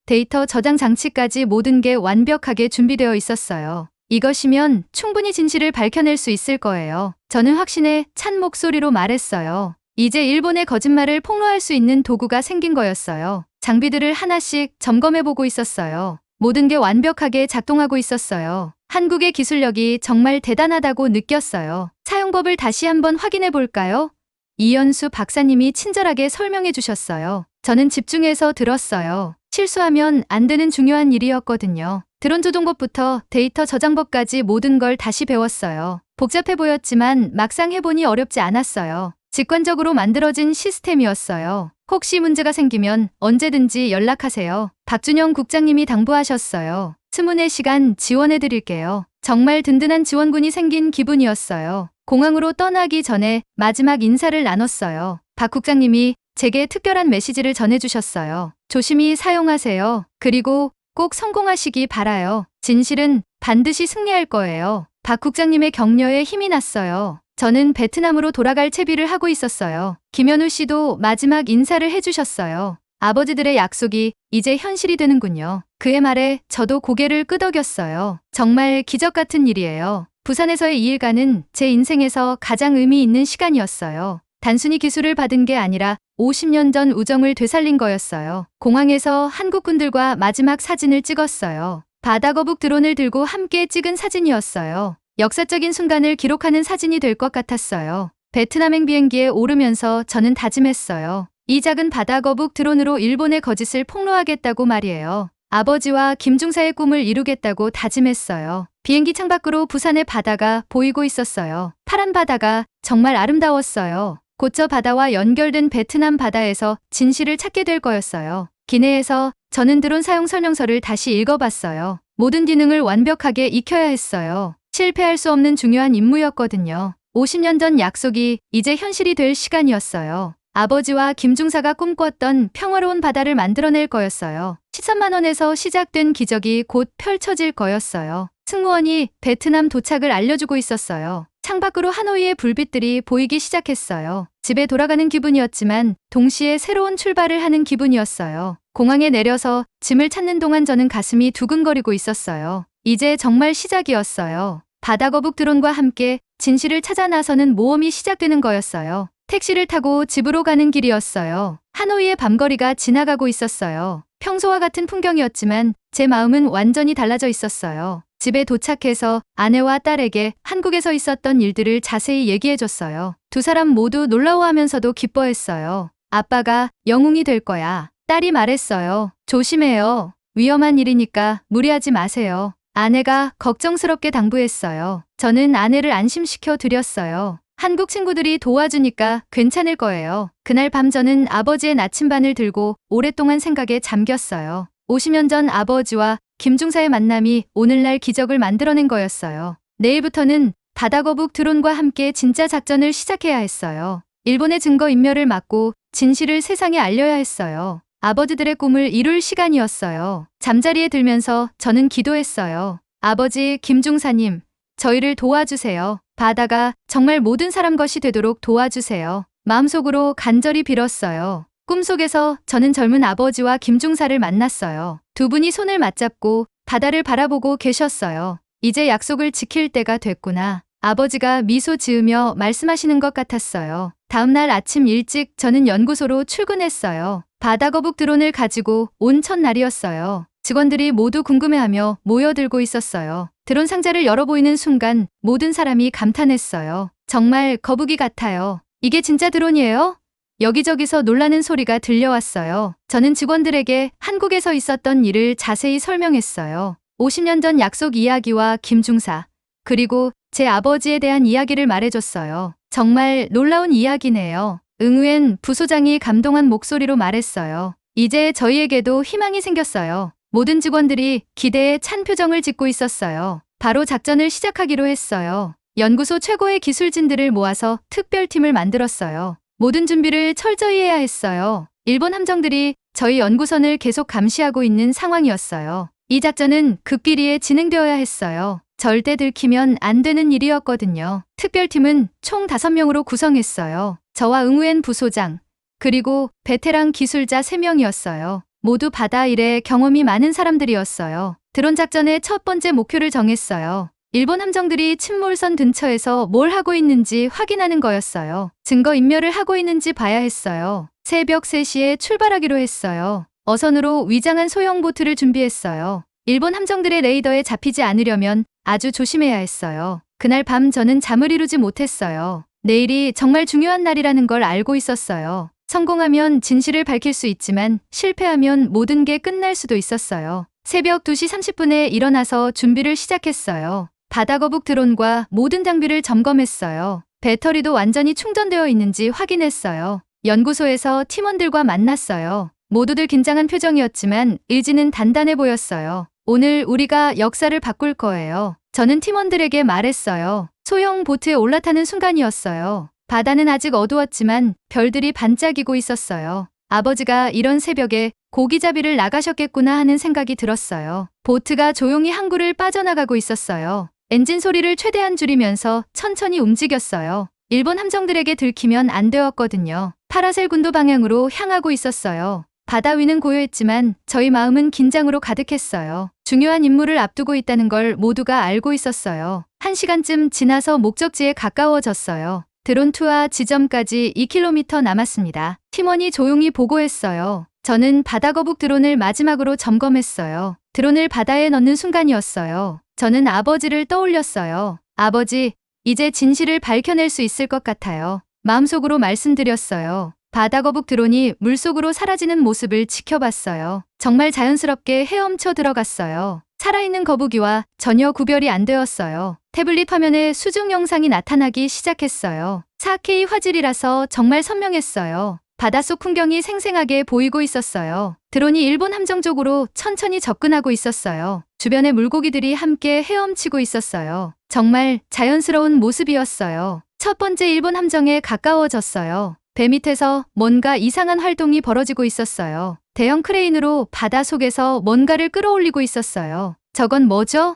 데이터 저장 장치까지 모든 게 완벽하게 준비되어 있었어요. 이것이면 충분히 진실을 밝혀낼 수 있을 거예요. 저는 확신에 찬 목소리로 말했어요. 이제 일본의 거짓말을 폭로할 수 있는 도구가 생긴 거였어요. 장비들을 하나씩 점검해보고 있었어요. 모든 게 완벽하게 작동하고 있었어요. 한국의 기술력이 정말 대단하다고 느꼈어요. 사용법을 다시 한번 확인해 볼까요? 이연수 박사님이 친절하게 설명해 주셨어요. 저는 집중해서 들었어요. 실수하면 안 되는 중요한 일이었거든요. 드론 조종법부터 데이터 저장법까지 모든 걸 다시 배웠어요. 복잡해 보였지만 막상 해보니 어렵지 않았어요. 직관적으로 만들어진 시스템이었어요. 혹시 문제가 생기면 언제든지 연락하세요. 박준영 국장님이 당부하셨어요. 24시간 지원해 드릴게요. 정말 든든한 지원군이 생긴 기분이었어요. 공항으로 떠나기 전에 마지막 인사를 나눴어요. 박 국장님이 제게 특별한 메시지를 전해주셨어요. 조심히 사용하세요. 그리고 꼭 성공하시기 바라요. 진실은 반드시 승리할 거예요. 박 국장님의 격려에 힘이 났어요. 저는 베트남으로 돌아갈 채비를 하고 있었어요. 김현우 씨도 마지막 인사를 해주셨어요. 아버지들의 약속이 이제 현실이 되는군요. 그의 말에 저도 고개를 끄덕였어요. 정말 기적 같은 일이에요. 부산에서의 2일간은 제 인생에서 가장 의미 있는 시간이었어요. 단순히 기술을 받은 게 아니라 50년 전 우정을 되살린 거였어요. 공항에서 한국군들과 마지막 사진을 찍었어요. 바다거북 드론을 들고 함께 찍은 사진이었어요. 역사적인 순간을 기록하는 사진이 될 것 같았어요. 베트남행 비행기에 오르면서 저는 다짐했어요. 이 작은 바다거북 드론으로 일본의 거짓을 폭로하겠다고 말이에요. 아버지와 김중사의 꿈을 이루겠다고 다짐했어요. 비행기 창밖으로 부산의 바다가 보이고 있었어요. 파란 바다가 정말 아름다웠어요. 곧 저 바다와 연결된 베트남 바다에서 진실을 찾게 될 거였어요. 기내에서 저는 드론 사용 설명서를 다시 읽어봤어요. 모든 기능을 완벽하게 익혀야 했어요. 실패할 수 없는 중요한 임무였거든요. 50년 전 약속이 이제 현실이 될 시간이었어요. 아버지와 김중사가 꿈꿨던 평화로운 바다를 만들어낼 거였어요. 13만 원에서 시작된 기적이 곧 펼쳐질 거였어요. 승무원이 베트남 도착을 알려주고 있었어요. 창밖으로 하노이의 불빛들이 보이기 시작했어요. 집에 돌아가는 기분이었지만 동시에 새로운 출발을 하는 기분이었어요. 공항에 내려서 짐을 찾는 동안 저는 가슴이 두근거리고 있었어요. 이제 정말 시작이었어요. 바다거북 드론과 함께 진실을 찾아 나서는 모험이 시작되는 거였어요. 택시를 타고 집으로 가는 길이었어요. 하노이의 밤거리가 지나가고 있었어요. 평소와 같은 풍경이었지만 제 마음은 완전히 달라져 있었어요. 집에 도착해서 아내와 딸에게 한국에서 있었던 일들을 자세히 얘기해줬어요. 두 사람 모두 놀라워하면서도 기뻐했어요. 아빠가 영웅이 될 거야. 딸이 말했어요. 조심해요. 위험한 일이니까 무리하지 마세요. 아내가 걱정스럽게 당부했어요. 저는 아내를 안심시켜 드렸어요. 한국 친구들이 도와주니까 괜찮을 거예요. 그날 밤 저는 아버지의 나침반을 들고 오랫동안 생각에 잠겼어요. 50년 전 아버지와 김중사의 만남이 오늘날 기적을 만들어낸 거였어요. 내일부터는 바다거북 드론과 함께 진짜 작전을 시작해야 했어요. 일본의 증거인멸을 막고 진실을 세상에 알려야 했어요. 아버지들의 꿈을 이룰 시간이었어요. 잠자리에 들면서 저는 기도했어요. 아버지 김중사님, 저희를 도와주세요. 바다가 정말 모든 사람 것이 되도록 도와주세요. 마음속으로 간절히 빌었어요. 꿈속에서 저는 젊은 아버지와 김중사를 만났어요. 두 분이 손을 맞잡고 바다를 바라보고 계셨어요. 이제 약속을 지킬 때가 됐구나. 아버지가 미소 지으며 말씀하시는 것 같았어요. 다음날 아침 일찍 저는 연구소로 출근했어요. 바다거북 드론을 가지고 온 첫날이었어요. 직원들이 모두 궁금해하며 모여들고 있었어요. 드론 상자를 열어 보이는 순간 모든 사람이 감탄했어요. 정말 거북이 같아요. 이게 진짜 드론이에요? 여기저기서 놀라는 소리가 들려왔어요. 저는 직원들에게 한국에서 있었던 일을 자세히 설명했어요. 50년 전 약속 이야기와 김중사, 그리고 제 아버지에 대한 이야기를 말해줬어요. 정말 놀라운 이야기네요. 응우엔 부소장이 감동한 목소리로 말했어요. 이제 저희에게도 희망이 생겼어요. 모든 직원들이 기대에 찬 표정을 짓고 있었어요. 바로 작전을 시작하기로 했어요. 연구소 최고의 기술진들을 모아서 특별팀을 만들었어요. 모든 준비를 철저히 해야 했어요. 일본 함정들이 저희 연구선을 계속 감시하고 있는 상황이었어요. 이 작전은 극비리에 진행되어야 했어요. 절대 들키면 안 되는 일이었거든요. 특별팀은 총 5명으로 구성했어요. 저와 응우엔 부소장, 그리고 베테랑 기술자 3명이었어요. 모두 바다 일에 경험이 많은 사람들이었어요. 드론 작전의 첫 번째 목표를 정했어요. 일본 함정들이 침몰선 근처에서 뭘 하고 있는지 확인하는 거였어요. 증거인멸을 하고 있는지 봐야 했어요. 새벽 3시에 출발하기로 했어요. 어선으로 위장한 소형 보트를 준비했어요. 일본 함정들의 레이더에 잡히지 않으려면 아주 조심해야 했어요. 그날 밤 저는 잠을 이루지 못했어요. 내일이 정말 중요한 날이라는 걸 알고 있었어요. 성공하면 진실을 밝힐 수 있지만 실패하면 모든 게 끝날 수도 있었어요. 새벽 2시 30분에 일어나서 준비를 시작했어요. 바다거북 드론과 모든 장비를 점검했어요. 배터리도 완전히 충전되어 있는지 확인했어요. 연구소에서 팀원들과 만났어요. 모두들 긴장한 표정이었지만 의지는 단단해 보였어요. 오늘 우리가 역사를 바꿀 거예요. 저는 팀원들에게 말했어요. 소형 보트에 올라타는 순간이었어요. 바다는 아직 어두웠지만 별들이 반짝이고 있었어요. 아버지가 이런 새벽에 고기잡이를 나가셨겠구나 하는 생각이 들었어요. 보트가 조용히 항구를 빠져나가고 있었어요. 엔진 소리를 최대한 줄이면서 천천히 움직였어요. 일본 함정들에게 들키면 안 되었거든요. 파라셀 군도 방향으로 향하고 있었어요. 바다 위는 고요했지만 저희 마음은 긴장으로 가득했어요. 중요한 임무를 앞두고 있다는 걸 모두가 알고 있었어요. 1시간쯤 지나서 목적지에 가까워졌어요. 드론 투하 지점까지 2km 남았습니다. 팀원이 조용히 보고했어요. 저는 바다거북 드론을 마지막으로 점검했어요. 드론을 바다에 넣는 순간이었어요. 저는 아버지를 떠올렸어요. 아버지, 이제 진실을 밝혀낼 수 있을 것 같아요. 마음속으로 말씀드렸어요. 바다거북 드론이 물속으로 사라지는 모습을 지켜봤어요. 정말 자연스럽게 헤엄쳐 들어갔어요. 살아있는 거북이와 전혀 구별이 안 되었어요. 태블릿 화면에 수중 영상이 나타나기 시작했어요. 4K 화질이라서 정말 선명했어요. 바닷속 풍경이 생생하게 보이고 있었어요. 드론이 일본 함정 쪽으로 천천히 접근하고 있었어요. 주변의 물고기들이 함께 헤엄치고 있었어요. 정말 자연스러운 모습이었어요. 첫 번째 일본 함정에 가까워졌어요. 배 밑에서 뭔가 이상한 활동이 벌어지고 있었어요. 대형 크레인으로 바다 속에서 뭔가를 끌어올리고 있었어요. 저건 뭐죠?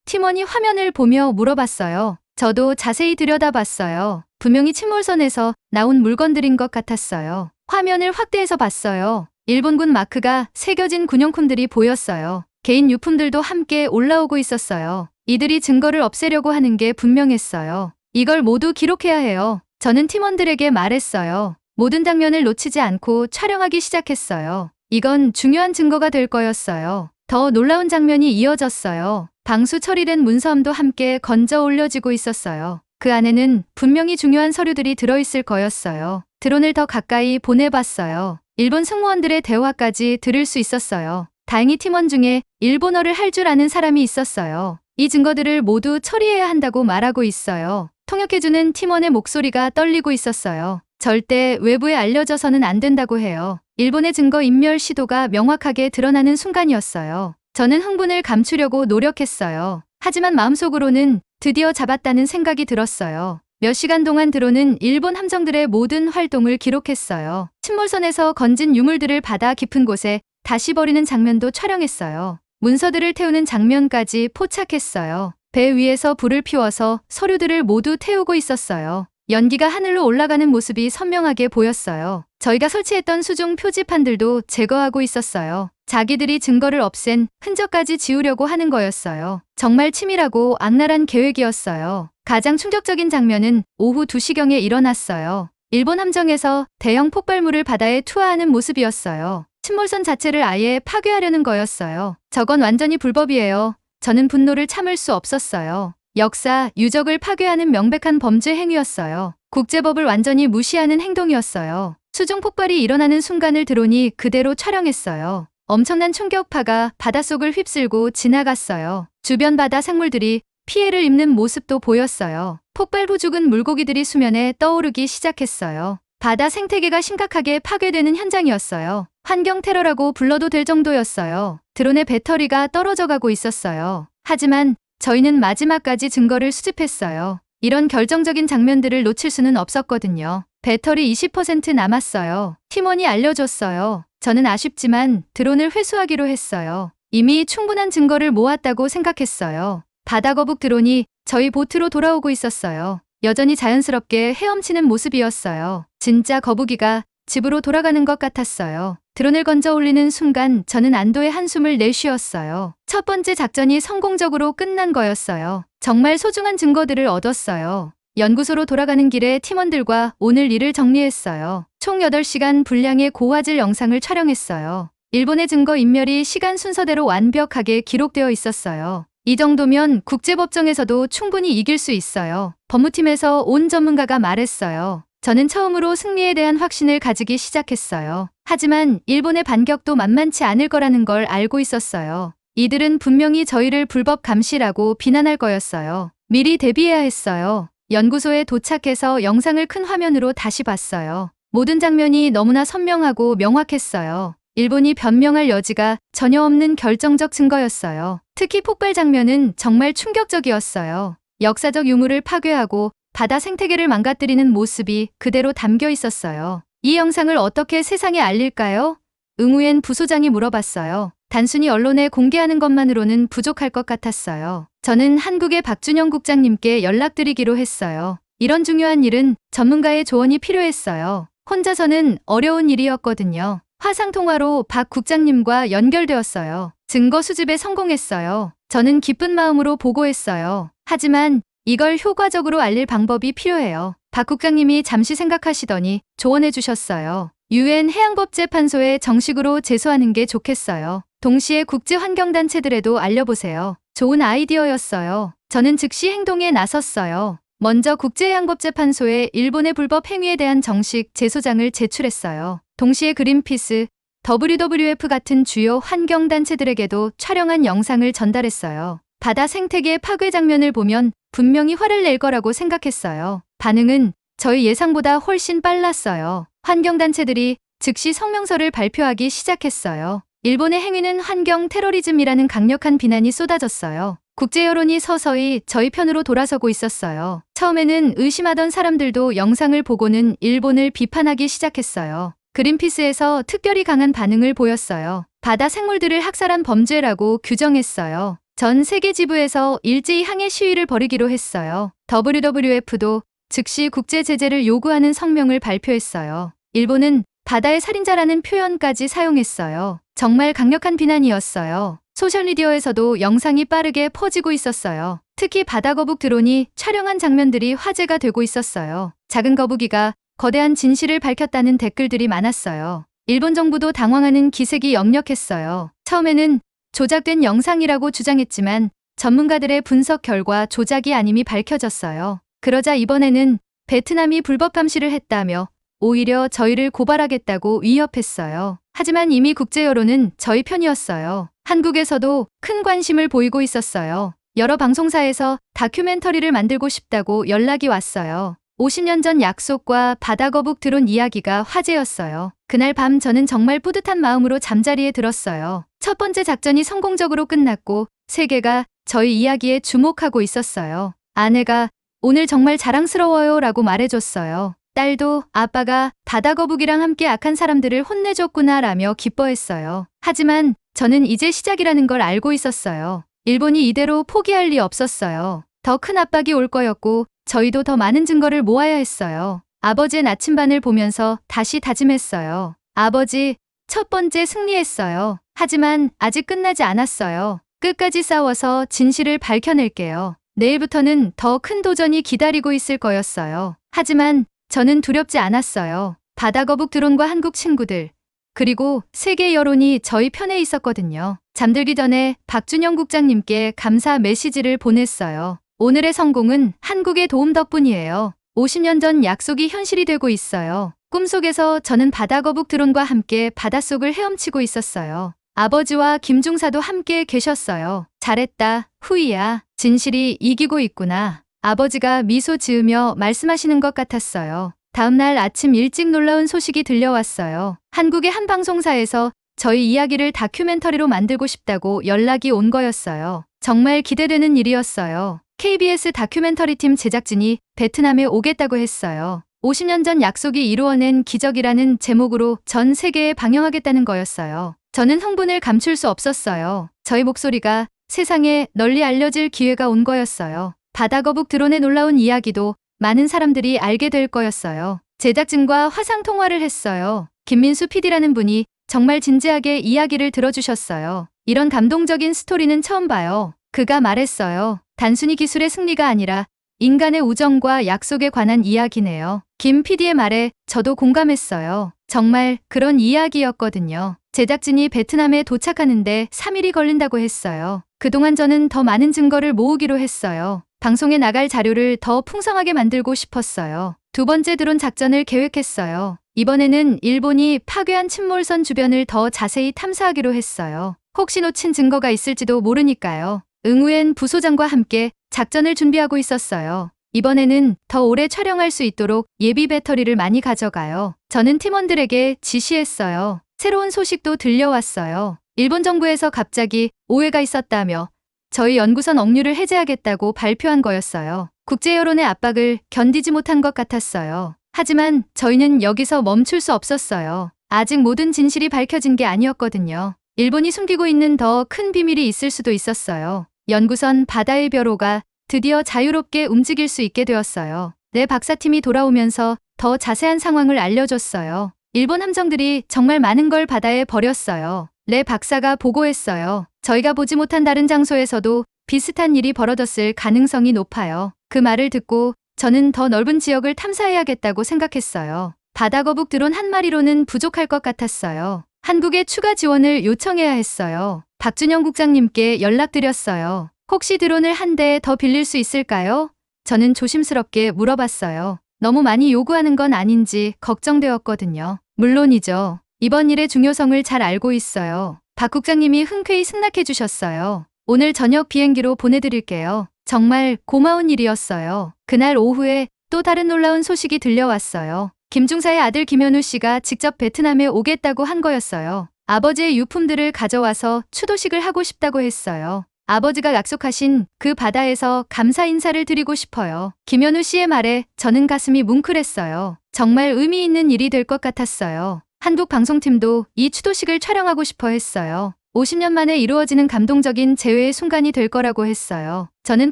팀원이 화면을 보며 물어봤어요. 저도 자세히 들여다봤어요. 분명히 침몰선에서 나온 물건들인 것 같았어요. 화면을 확대해서 봤어요. 일본군 마크가 새겨진 군용품들이 보였어요. 개인 유품들도 함께 올라오고 있었어요. 이들이 증거를 없애려고 하는 게 분명했어요. 이걸 모두 기록해야 해요. 저는 팀원들에게 말했어요. 모든 장면을 놓치지 않고 촬영하기 시작했어요. 이건 중요한 증거가 될 거였어요. 더 놀라운 장면이 이어졌어요. 방수 처리된 문서함도 함께 건져 올려지고 있었어요. 그 안에는 분명히 중요한 서류들이 들어있을 거였어요. 드론을 더 가까이 보내봤어요. 일본 승무원들의 대화까지 들을 수 있었어요. 다행히 팀원 중에 일본어를 할 줄 아는 사람이 있었어요. 이 증거들을 모두 처리해야 한다고 말하고 있어요. 통역해주는 팀원의 목소리가 떨리고 있었어요. 절대 외부에 알려져서는 안 된다고 해요. 일본의 증거 인멸 시도가 명확하게 드러나는 순간이었어요. 저는 흥분을 감추려고 노력했어요. 하지만 마음속으로는 드디어 잡았다는 생각이 들었어요. 몇 시간 동안 드론은 일본 함정들의 모든 활동을 기록했어요. 침몰선에서 건진 유물들을 바다 깊은 곳에 다시 버리는 장면도 촬영했어요. 문서들을 태우는 장면까지 포착했어요. 배 위에서 불을 피워서 서류들을 모두 태우고 있었어요. 연기가 하늘로 올라가는 모습이 선명하게 보였어요. 저희가 설치했던 수중 표지판들도 제거하고 있었어요. 자기들이 증거를 없앤 흔적까지 지우려고 하는 거였어요. 정말 치밀하고 악랄한 계획이었어요. 가장 충격적인 장면은 오후 2시경에 일어났어요. 일본 함정에서 대형 폭발물을 바다에 투하하는 모습이었어요. 침몰선 자체를 아예 파괴하려는 거였어요. 저건 완전히 불법이에요. 저는 분노를 참을 수 없었어요. 역사, 유적을 파괴하는 명백한 범죄 행위였어요. 국제법을 완전히 무시하는 행동이었어요. 수중 폭발이 일어나는 순간을 드론이 그대로 촬영했어요. 엄청난 충격파가 바닷속을 휩쓸고 지나갔어요. 주변 바다 생물들이 피해를 입는 모습도 보였어요. 폭발 후 죽은 물고기들이 수면에 떠오르기 시작했어요. 바다 생태계가 심각하게 파괴되는 현장이었어요. 환경 테러라고 불러도 될 정도였어요. 드론의 배터리가 떨어져가고 있었어요. 하지만 저희는 마지막까지 증거를 수집했어요. 이런 결정적인 장면들을 놓칠 수는 없었거든요. 배터리 20% 남았어요. 팀원이 알려줬어요. 저는 아쉽지만 드론을 회수하기로 했어요. 이미 충분한 증거를 모았다고 생각했어요. 바다거북 드론이 저희 보트로 돌아오고 있었어요. 여전히 자연스럽게 헤엄치는 모습이었어요. 진짜 거북이가 집으로 돌아가는 것 같았어요. 드론을 건져 올리는 순간 저는 안도의 한숨을 내쉬었어요. 첫 번째 작전이 성공적으로 끝난 거였어요. 정말 소중한 증거들을 얻었어요. 연구소로 돌아가는 길에 팀원들과 오늘 일을 정리했어요. 총 8시간 분량의 고화질 영상을 촬영했어요. 일본의 증거 인멸이 시간 순서대로 완벽하게 기록되어 있었어요. 이 정도면 국제법정에서도 충분히 이길 수 있어요. 법무팀에서 온 전문가가 말했어요. 저는 처음으로 승리에 대한 확신을 가지기 시작했어요. 하지만 일본의 반격도 만만치 않을 거라는 걸 알고 있었어요. 이들은 분명히 저희를 불법 감시라고 비난할 거였어요. 미리 대비해야 했어요. 연구소에 도착해서 영상을 큰 화면으로 다시 봤어요. 모든 장면이 너무나 선명하고 명확했어요. 일본이 변명할 여지가 전혀 없는 결정적 증거였어요. 특히 폭발 장면은 정말 충격적이었어요. 역사적 유물을 파괴하고 바다 생태계를 망가뜨리는 모습이 그대로 담겨 있었어요. 이 영상을 어떻게 세상에 알릴까요? 응우엔 부소장이 물어봤어요. 단순히 언론에 공개하는 것만으로는 부족할 것 같았어요. 저는 한국의 박준영 국장님께 연락드리기로 했어요. 이런 중요한 일은 전문가의 조언이 필요했어요. 혼자서는 어려운 일이었거든요. 화상통화로 박 국장님과 연결되었어요. 증거 수집에 성공했어요. 저는 기쁜 마음으로 보고했어요. 하지만 이걸 효과적으로 알릴 방법이 필요해요. 박 국장님이 잠시 생각하시더니 조언해 주셨어요. UN 해양법재판소에 정식으로 제소하는 게 좋겠어요. 동시에 국제환경단체들에도 알려보세요. 좋은 아이디어였어요. 저는 즉시 행동에 나섰어요. 먼저 국제해양법재판소에 일본의 불법 행위에 대한 정식 제소장을 제출했어요. 동시에 그린피스, WWF 같은 주요 환경단체들에게도 촬영한 영상을 전달했어요. 바다 생태계 파괴 장면을 보면 분명히 화를 낼 거라고 생각했어요. 반응은 저희 예상보다 훨씬 빨랐어요. 환경단체들이 즉시 성명서를 발표하기 시작했어요. 일본의 행위는 환경 테러리즘이라는 강력한 비난이 쏟아졌어요. 국제 여론이 서서히 저희 편으로 돌아서고 있었어요. 처음에는 의심하던 사람들도 영상을 보고는 일본을 비판하기 시작했어요. 그린피스에서 특별히 강한 반응을 보였어요. 바다 생물들을 학살한 범죄라고 규정했어요. 전 세계 지부에서 일제히 항해 시위를 벌이기로 했어요. WWF도 즉시 국제 제재를 요구하는 성명을 발표했어요. 일본은 바다의 살인자라는 표현까지 사용했어요. 정말 강력한 비난이었어요. 소셜미디어에서도 영상이 빠르게 퍼지고 있었어요. 특히 바다거북 드론이 촬영한 장면들이 화제가 되고 있었어요. 작은 거북이가 거대한 진실을 밝혔다는 댓글들이 많았어요. 일본 정부도 당황하는 기색이 역력했어요. 처음에는 조작된 영상이라고 주장했지만 전문가들의 분석 결과 조작이 아님이 밝혀졌어요. 그러자 이번에는 베트남이 불법 감시를 했다며 오히려 저희를 고발하겠다고 위협했어요. 하지만 이미 국제 여론은 저희 편이었어요. 한국에서도 큰 관심을 보이고 있었어요. 여러 방송사에서 다큐멘터리를 만들고 싶다고 연락이 왔어요. 50년 전 약속과 바다거북 드론 이야기가 화제였어요. 그날 밤 저는 정말 뿌듯한 마음으로 잠자리에 들었어요. 첫 번째 작전이 성공적으로 끝났고 세계가 저희 이야기에 주목하고 있었어요. 아내가 오늘 정말 자랑스러워요 라고 말해줬어요. 딸도 아빠가 바다거북이랑 함께 악한 사람들을 혼내줬구나 라며 기뻐했어요. 하지만 저는 이제 시작이라는 걸 알고 있었어요. 일본이 이대로 포기할 리 없었어요. 더 큰 압박이 올 거였고 저희도 더 많은 증거를 모아야 했어요. 아버지의 나침반을 보면서 다시 다짐했어요. 아버지, 첫 번째 승리했어요. 하지만 아직 끝나지 않았어요. 끝까지 싸워서 진실을 밝혀낼게요. 내일부터는 더 큰 도전이 기다리고 있을 거였어요. 하지만 저는 두렵지 않았어요. 바다거북 드론과 한국 친구들, 그리고 세계 여론이 저희 편에 있었거든요. 잠들기 전에 박준영 국장님께 감사 메시지를 보냈어요. 오늘의 성공은 한국의 도움 덕분이에요. 50년 전 약속이 현실이 되고 있어요. 꿈속에서 저는 바다거북 드론과 함께 바닷속을 헤엄치고 있었어요. 아버지와 김중사도 함께 계셨어요. 잘했다, 후이야. 진실이 이기고 있구나. 아버지가 미소 지으며 말씀하시는 것 같았어요. 다음 날 아침 일찍 놀라운 소식이 들려왔어요. 한국의 한 방송사에서 저희 이야기를 다큐멘터리로 만들고 싶다고 연락이 온 거였어요. 정말 기대되는 일이었어요. KBS 다큐멘터리 팀 제작진이 베트남에 오겠다고 했어요. 50년 전 약속이 이루어낸 기적이라는 제목으로 전 세계에 방영하겠다는 거였어요. 저는 흥분을 감출 수 없었어요. 저희 목소리가 세상에 널리 알려질 기회가 온 거였어요. 바다거북 드론의 놀라운 이야기도 많은 사람들이 알게 될 거였어요. 제작진과 화상 통화를 했어요. 김민수 PD라는 분이 정말 진지하게 이야기를 들어주셨어요. 이런 감동적인 스토리는 처음 봐요. 그가 말했어요. 단순히 기술의 승리가 아니라 인간의 우정과 약속에 관한 이야기네요. 김 PD의 말에 저도 공감했어요. 정말 그런 이야기였거든요. 제작진이 베트남에 도착하는데 3일이 걸린다고 했어요. 그동안 저는 더 많은 증거를 모으기로 했어요. 방송에 나갈 자료를 더 풍성하게 만들고 싶었어요. 두 번째 드론 작전을 계획했어요. 이번에는 일본이 파괴한 침몰선 주변을 더 자세히 탐사하기로 했어요. 혹시 놓친 증거가 있을지도 모르니까요. 응우엔 부소장과 함께 작전을 준비하고 있었어요. 이번에는 더 오래 촬영할 수 있도록 예비 배터리를 많이 가져가요. 저는 팀원들에게 지시했어요. 새로운 소식도 들려왔어요. 일본 정부에서 갑자기 오해가 있었다며 저희 연구선 억류를 해제하겠다고 발표한 거였어요. 국제 여론의 압박을 견디지 못한 것 같았어요. 하지만 저희는 여기서 멈출 수 없었어요. 아직 모든 진실이 밝혀진 게 아니었거든요. 일본이 숨기고 있는 더 큰 비밀이 있을 수도 있었어요. 연구선 바다의 벼로가 드디어 자유롭게 움직일 수 있게 되었어요. 내 박사팀이 돌아오면서 더 자세한 상황을 알려줬어요. 일본 함정들이 정말 많은 걸 바다에 버렸어요. 레 박사가 보고했어요. 저희가 보지 못한 다른 장소에서도 비슷한 일이 벌어졌을 가능성이 높아요. 그 말을 듣고 저는 더 넓은 지역을 탐사해야겠다고 생각했어요. 바다거북 드론 한 마리로는 부족할 것 같았어요. 한국에 추가 지원을 요청해야 했어요. 박준영 국장님께 연락드렸어요. 혹시 드론을 한 대 더 빌릴 수 있을까요? 저는 조심스럽게 물어봤어요. 너무 많이 요구하는 건 아닌지 걱정되었거든요. 물론이죠. 이번 일의 중요성을 잘 알고 있어요. 박 국장님이 흔쾌히 승낙해 주셨어요. 오늘 저녁 비행기로 보내드릴게요. 정말 고마운 일이었어요. 그날 오후에 또 다른 놀라운 소식이 들려왔어요. 김중사의 아들 김현우 씨가 직접 베트남에 오겠다고 한 거였어요. 아버지의 유품들을 가져와서 추도식을 하고 싶다고 했어요. 아버지가 약속하신 그 바다에서 감사 인사를 드리고 싶어요. 김현우 씨의 말에 저는 가슴이 뭉클했어요. 정말 의미 있는 일이 될 것 같았어요. 한국 방송팀도 이 추도식을 촬영하고 싶어 했어요. 50년 만에 이루어지는 감동적인 재회의 순간이 될 거라고 했어요. 저는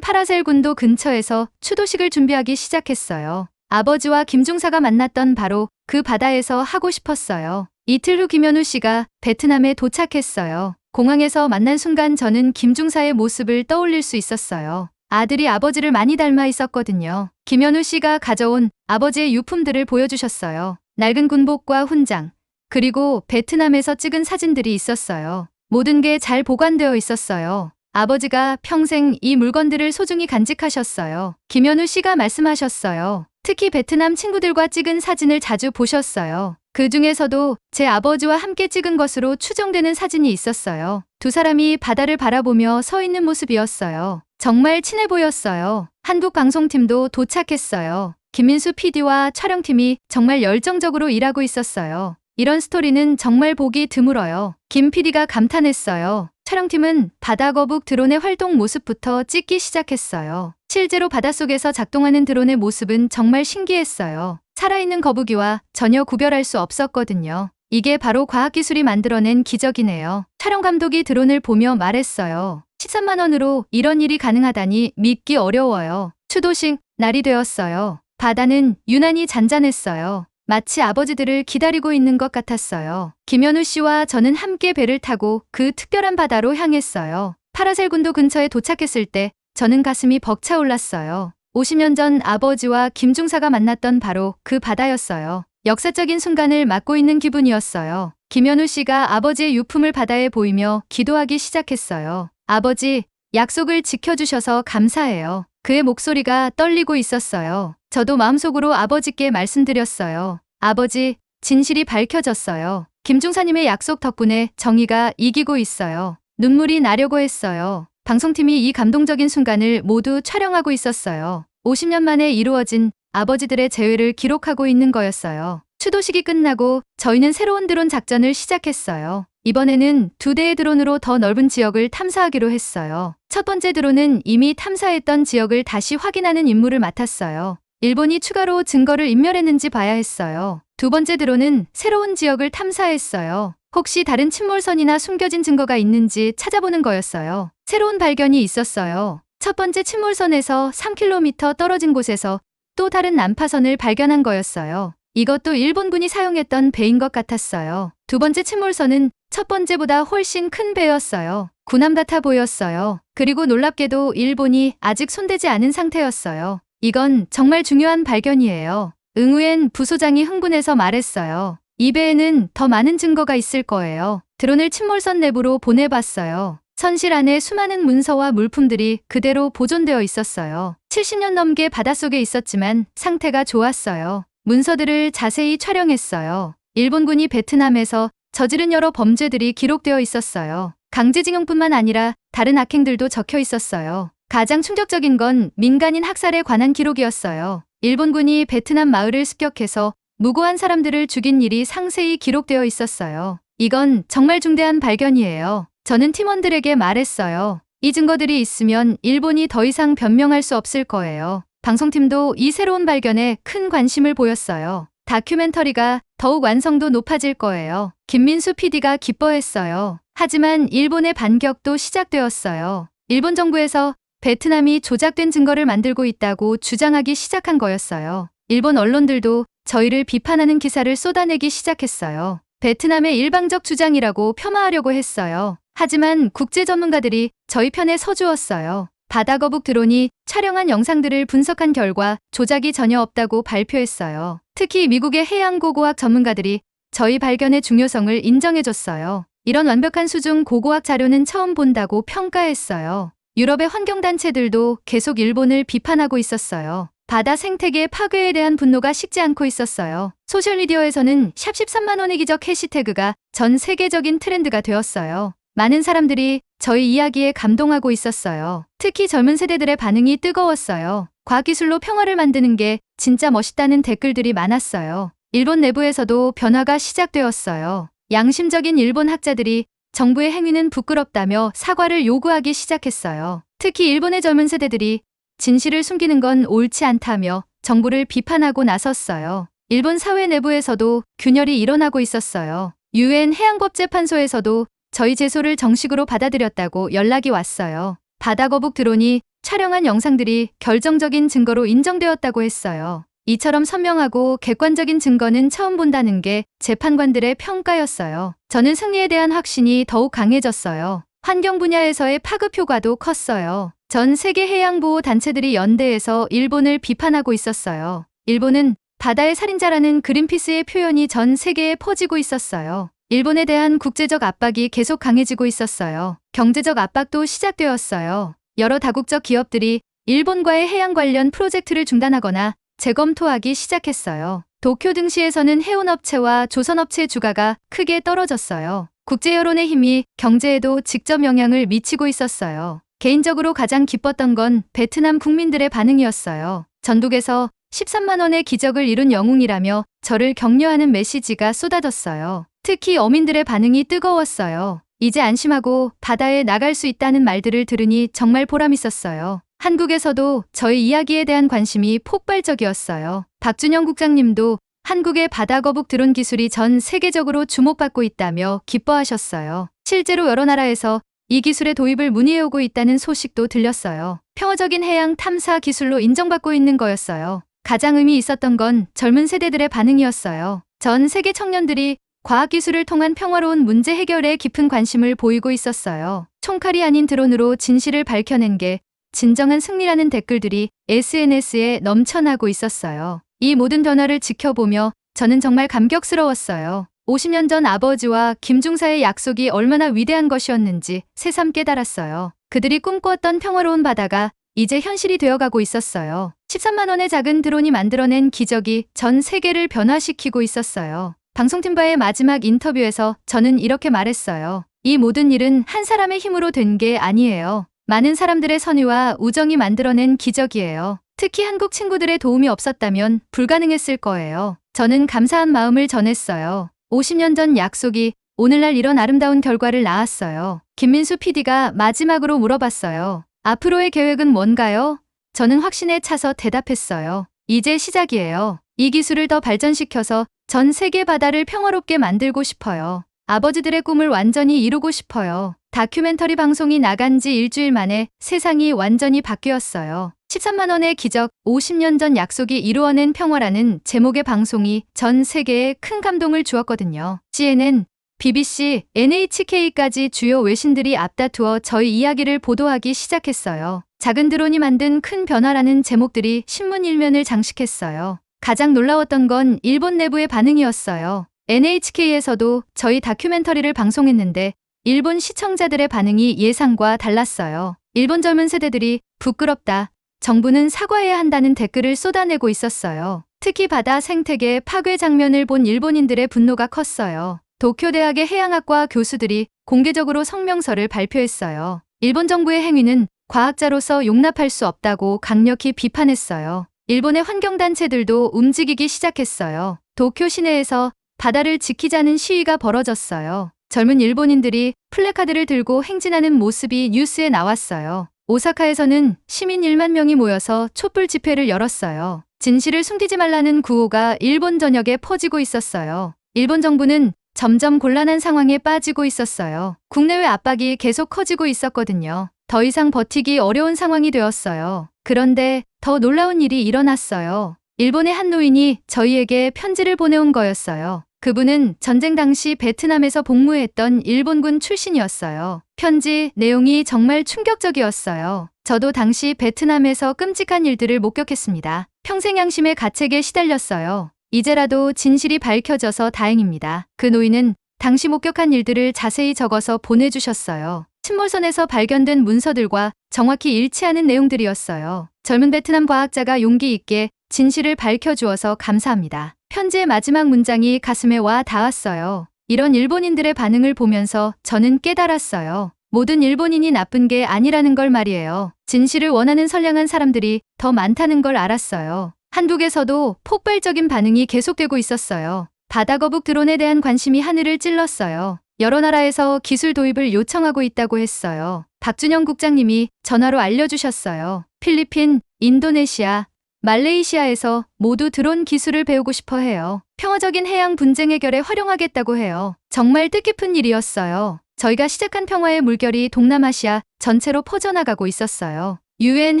파라셀 군도 근처에서 추도식을 준비하기 시작했어요. 아버지와 김중사가 만났던 바로 그 바다에서 하고 싶었어요. 이틀 후 김현우 씨가 베트남에 도착했어요. 공항에서 만난 순간 저는 김중사의 모습을 떠올릴 수 있었어요. 아들이 아버지를 많이 닮아 있었거든요. 김현우 씨가 가져온 아버지의 유품들을 보여주셨어요. 낡은 군복과 훈장, 그리고 베트남에서 찍은 사진들이 있었어요. 모든 게 잘 보관되어 있었어요. 아버지가 평생 이 물건들을 소중히 간직하셨어요. 김현우 씨가 말씀하셨어요. 특히 베트남 친구들과 찍은 사진을 자주 보셨어요. 그 중에서도 제 아버지와 함께 찍은 것으로 추정되는 사진이 있었어요. 두 사람이 바다를 바라보며 서 있는 모습이었어요. 정말 친해 보였어요. 한국 방송팀도 도착했어요. 김민수 PD와 촬영팀이 정말 열정적으로 일하고 있었어요. 이런 스토리는 정말 보기 드물어요. 김 PD가 감탄했어요. 촬영팀은 바다거북 드론의 활동 모습부터 찍기 시작했어요. 실제로 바닷속에서 작동하는 드론의 모습은 정말 신기했어요. 살아있는 거북이와 전혀 구별할 수 없었거든요. 이게 바로 과학기술이 만들어낸 기적이네요. 촬영 감독이 드론을 보며 말했어요. 13만 원으로 이런 일이 가능하다니 믿기 어려워요. 추도식 날이 되었어요. 바다는 유난히 잔잔했어요. 마치 아버지들을 기다리고 있는 것 같았어요. 김현우 씨와 저는 함께 배를 타고 그 특별한 바다로 향했어요. 파라셀군도 근처에 도착했을 때 저는 가슴이 벅차올랐어요. 50년 전 아버지와 김중사가 만났던 바로 그 바다였어요. 역사적인 순간을 맞고 있는 기분이었어요. 김현우 씨가 아버지의 유품을 바다에 보이며 기도하기 시작했어요. 아버지, 약속을 지켜주셔서 감사해요. 그의 목소리가 떨리고 있었어요. 저도 마음속으로 아버지께 말씀드렸어요. 아버지, 진실이 밝혀졌어요. 김중사님의 약속 덕분에 정의가 이기고 있어요. 눈물이 나려고 했어요. 방송팀이 이 감동적인 순간을 모두 촬영하고 있었어요. 50년 만에 이루어진 아버지들의 재회를 기록하고 있는 거였어요. 추도식이 끝나고 저희는 새로운 드론 작전을 시작했어요. 이번에는 2대의 드론으로 더 넓은 지역을 탐사하기로 했어요. 첫 번째 드론은 이미 탐사했던 지역을 다시 확인하는 임무를 맡았어요. 일본이 추가로 증거를 인멸했는지 봐야 했어요. 두 번째 드론은 새로운 지역을 탐사했어요. 혹시 다른 침몰선이나 숨겨진 증거가 있는지 찾아보는 거였어요. 새로운 발견이 있었어요. 첫 번째 침몰선에서 3km 떨어진 곳에서 또 다른 난파선을 발견한 거였어요. 이것도 일본군이 사용했던 배인 것 같았어요. 두 번째 침몰선은 첫 번째보다 훨씬 큰 배였어요. 군함 같아 보였어요. 그리고 놀랍게도 일본이 아직 손대지 않은 상태였어요. 이건 정말 중요한 발견이에요. 응우엔 부소장이 흥분해서 말했어요. 이 배에는 더 많은 증거가 있을 거예요. 드론을 침몰선 내부로 보내봤어요. 선실 안에 수많은 문서와 물품들이 그대로 보존되어 있었어요. 70년 넘게 바닷속에 있었지만 상태가 좋았어요. 문서들을 자세히 촬영했어요. 일본군이 베트남에서 저지른 여러 범죄들이 기록되어 있었어요. 강제징용뿐만 아니라 다른 악행들도 적혀 있었어요. 가장 충격적인 건 민간인 학살에 관한 기록이었어요. 일본군이 베트남 마을을 습격해서 무고한 사람들을 죽인 일이 상세히 기록되어 있었어요. 이건 정말 중대한 발견이에요. 저는 팀원들에게 말했어요. 이 증거들이 있으면 일본이 더 이상 변명할 수 없을 거예요. 방송팀도 이 새로운 발견에 큰 관심을 보였어요. 다큐멘터리가 더욱 완성도 높아질 거예요. 김민수 PD가 기뻐했어요. 하지만 일본의 반격도 시작되었어요. 일본 정부에서 베트남이 조작된 증거를 만들고 있다고 주장하기 시작한 거였어요. 일본 언론들도 저희를 비판하는 기사를 쏟아내기 시작했어요. 베트남의 일방적 주장이라고 폄하하려고 했어요. 하지만 국제 전문가들이 저희 편에 서주었어요. 바다거북 드론이 촬영한 영상들을 분석한 결과 조작이 전혀 없다고 발표했어요. 특히 미국의 해양고고학 전문가들이 저희 발견의 중요성을 인정해줬어요. 이런 완벽한 수중 고고학 자료는 처음 본다고 평가했어요. 유럽의 환경단체들도 계속 일본을 비판하고 있었어요. 바다 생태계 파괴에 대한 분노가 식지 않고 있었어요. 소셜미디어에서는 샵 13만 원의 기적 해시태그가 전 세계적인 트렌드가 되었어요. 많은 사람들이 저희 이야기에 감동하고 있었어요. 특히 젊은 세대들의 반응이 뜨거웠어요. 과학기술로 평화를 만드는 게 진짜 멋있다는 댓글들이 많았어요. 일본 내부에서도 변화가 시작되었어요. 양심적인 일본 학자들이 정부의 행위는 부끄럽다며 사과를 요구하기 시작했어요. 특히 일본의 젊은 세대들이 진실을 숨기는 건 옳지 않다며 정부를 비판하고 나섰어요. 일본 사회 내부에서도 균열이 일어나고 있었어요. UN 해양법재판소에서도 저희 제소를 정식으로 받아들였다고 연락이 왔어요. 바다거북 드론이 촬영한 영상들이 결정적인 증거로 인정되었다고 했어요. 이처럼 선명하고 객관적인 증거는 처음 본다는 게 재판관들의 평가였어요. 저는 승리에 대한 확신이 더욱 강해졌어요. 환경 분야에서의 파급 효과도 컸어요. 전 세계 해양보호 단체들이 연대해서 일본을 비판하고 있었어요. 일본은 바다의 살인자라는 그린피스의 표현이 전 세계에 퍼지고 있었어요. 일본에 대한 국제적 압박이 계속 강해지고 있었어요. 경제적 압박도 시작되었어요. 여러 다국적 기업들이 일본과의 해양 관련 프로젝트를 중단하거나 재검토하기 시작했어요. 도쿄 등시에서는 해운업체와 조선업체의 주가가 크게 떨어졌어요. 국제 여론의 힘이 경제에도 직접 영향을 미치고 있었어요. 개인적으로 가장 기뻤던 건 베트남 국민들의 반응이었어요. 전국에서 13만 원의 기적을 이룬 영웅이라며 저를 격려하는 메시지가 쏟아졌어요. 특히 어민들의 반응이 뜨거웠어요. 이제 안심하고 바다에 나갈 수 있다는 말들을 들으니 정말 보람있었어요. 한국에서도 저희 이야기에 대한 관심이 폭발적이었어요. 박준영 국장님도 한국의 바다 거북 드론 기술이 전 세계적으로 주목받고 있다며 기뻐하셨어요. 실제로 여러 나라에서 이 기술의 도입을 문의해오고 있다는 소식도 들렸어요. 평화적인 해양 탐사 기술로 인정받고 있는 거였어요. 가장 의미 있었던 건 젊은 세대들의 반응이었어요. 전 세계 청년들이 과학기술을 통한 평화로운 문제 해결에 깊은 관심을 보이고 있었어요. 총칼이 아닌 드론으로 진실을 밝혀낸 게 진정한 승리라는 댓글들이 SNS에 넘쳐나고 있었어요. 이 모든 변화를 지켜보며 저는 정말 감격스러웠어요. 50년 전 아버지와 김중사의 약속이 얼마나 위대한 것이었는지 새삼 깨달았어요. 그들이 꿈꾸었던 평화로운 바다가 이제 현실이 되어가고 있었어요. 13만 원의 작은 드론이 만들어낸 기적이 전 세계를 변화시키고 있었어요. 방송팀과의 마지막 인터뷰에서 저는 이렇게 말했어요. 이 모든 일은 한 사람의 힘으로 된 게 아니에요. 많은 사람들의 선의와 우정이 만들어낸 기적이에요. 특히 한국 친구들의 도움이 없었다면 불가능했을 거예요. 저는 감사한 마음을 전했어요. 50년 전 약속이 오늘날 이런 아름다운 결과를 낳았어요. 김민수 PD가 마지막으로 물어봤어요. 앞으로의 계획은 뭔가요? 저는 확신에 차서 대답했어요. 이제 시작이에요. 이 기술을 더 발전시켜서 전 세계 바다를 평화롭게 만들고 싶어요. 아버지들의 꿈을 완전히 이루고 싶어요. 다큐멘터리 방송이 나간 지 일주일 만에 세상이 완전히 바뀌었어요. 13만 원의 기적, 50년 전 약속이 이루어낸 평화라는 제목의 방송이 전 세계에 큰 감동을 주었거든요. CNN, BBC, NHK까지 주요 외신들이 앞다투어 저희 이야기를 보도하기 시작했어요. 작은 드론이 만든 큰 변화라는 제목들이 신문 일면을 장식했어요. 가장 놀라웠던 건 일본 내부의 반응이었어요. NHK에서도 저희 다큐멘터리를 방송했는데 일본 시청자들의 반응이 예상과 달랐어요. 일본 젊은 세대들이 부끄럽다, 정부는 사과해야 한다는 댓글을 쏟아내고 있었어요. 특히 바다 생태계 파괴 장면을 본 일본인들의 분노가 컸어요. 도쿄대학의 해양학과 교수들이 공개적으로 성명서를 발표했어요. 일본 정부의 행위는 과학자로서 용납할 수 없다고 강력히 비판했어요. 일본의 환경단체들도 움직이기 시작했어요. 도쿄 시내에서 바다를 지키자는 시위가 벌어졌어요. 젊은 일본인들이 플래카드를 들고 행진하는 모습이 뉴스에 나왔어요. 오사카에서는 시민 1만 명이 모여서 촛불 집회를 열었어요. 진실을 숨기지 말라는 구호가 일본 전역에 퍼지고 있었어요. 일본 정부는 점점 곤란한 상황에 빠지고 있었어요. 국내외 압박이 계속 커지고 있었거든요. 더 이상 버티기 어려운 상황이 되었어요. 그런데 더 놀라운 일이 일어났어요. 일본의 한 노인이 저희에게 편지를 보내온 거였어요. 그분은 전쟁 당시 베트남에서 복무했던 일본군 출신이었어요. 편지 내용이 정말 충격적이었어요. 저도 당시 베트남에서 끔찍한 일들을 목격했습니다. 평생 양심의 가책에 시달렸어요. 이제라도 진실이 밝혀져서 다행입니다. 그 노인은 당시 목격한 일들을 자세히 적어서 보내주셨어요. 침몰선에서 발견된 문서들과 정확히 일치하는 내용들이었어요. 젊은 베트남 과학자가 용기 있게 진실을 밝혀주어서 감사합니다. 편지의 마지막 문장이 가슴에 와 닿았어요. 이런 일본인들의 반응을 보면서 저는 깨달았어요. 모든 일본인이 나쁜 게 아니라는 걸 말이에요. 진실을 원하는 선량한 사람들이 더 많다는 걸 알았어요. 한국에서도 폭발적인 반응이 계속되고 있었어요. 바다거북 드론에 대한 관심이 하늘을 찔렀어요. 여러 나라에서 기술 도입을 요청하고 있다고 했어요. 박준영 국장님이 전화로 알려주셨어요. 필리핀, 인도네시아, 말레이시아에서 모두 드론 기술을 배우고 싶어 해요. 평화적인 해양 분쟁 해결에 활용하겠다고 해요. 정말 뜻깊은 일이었어요. 저희가 시작한 평화의 물결이 동남아시아 전체로 퍼져나가고 있었어요. UN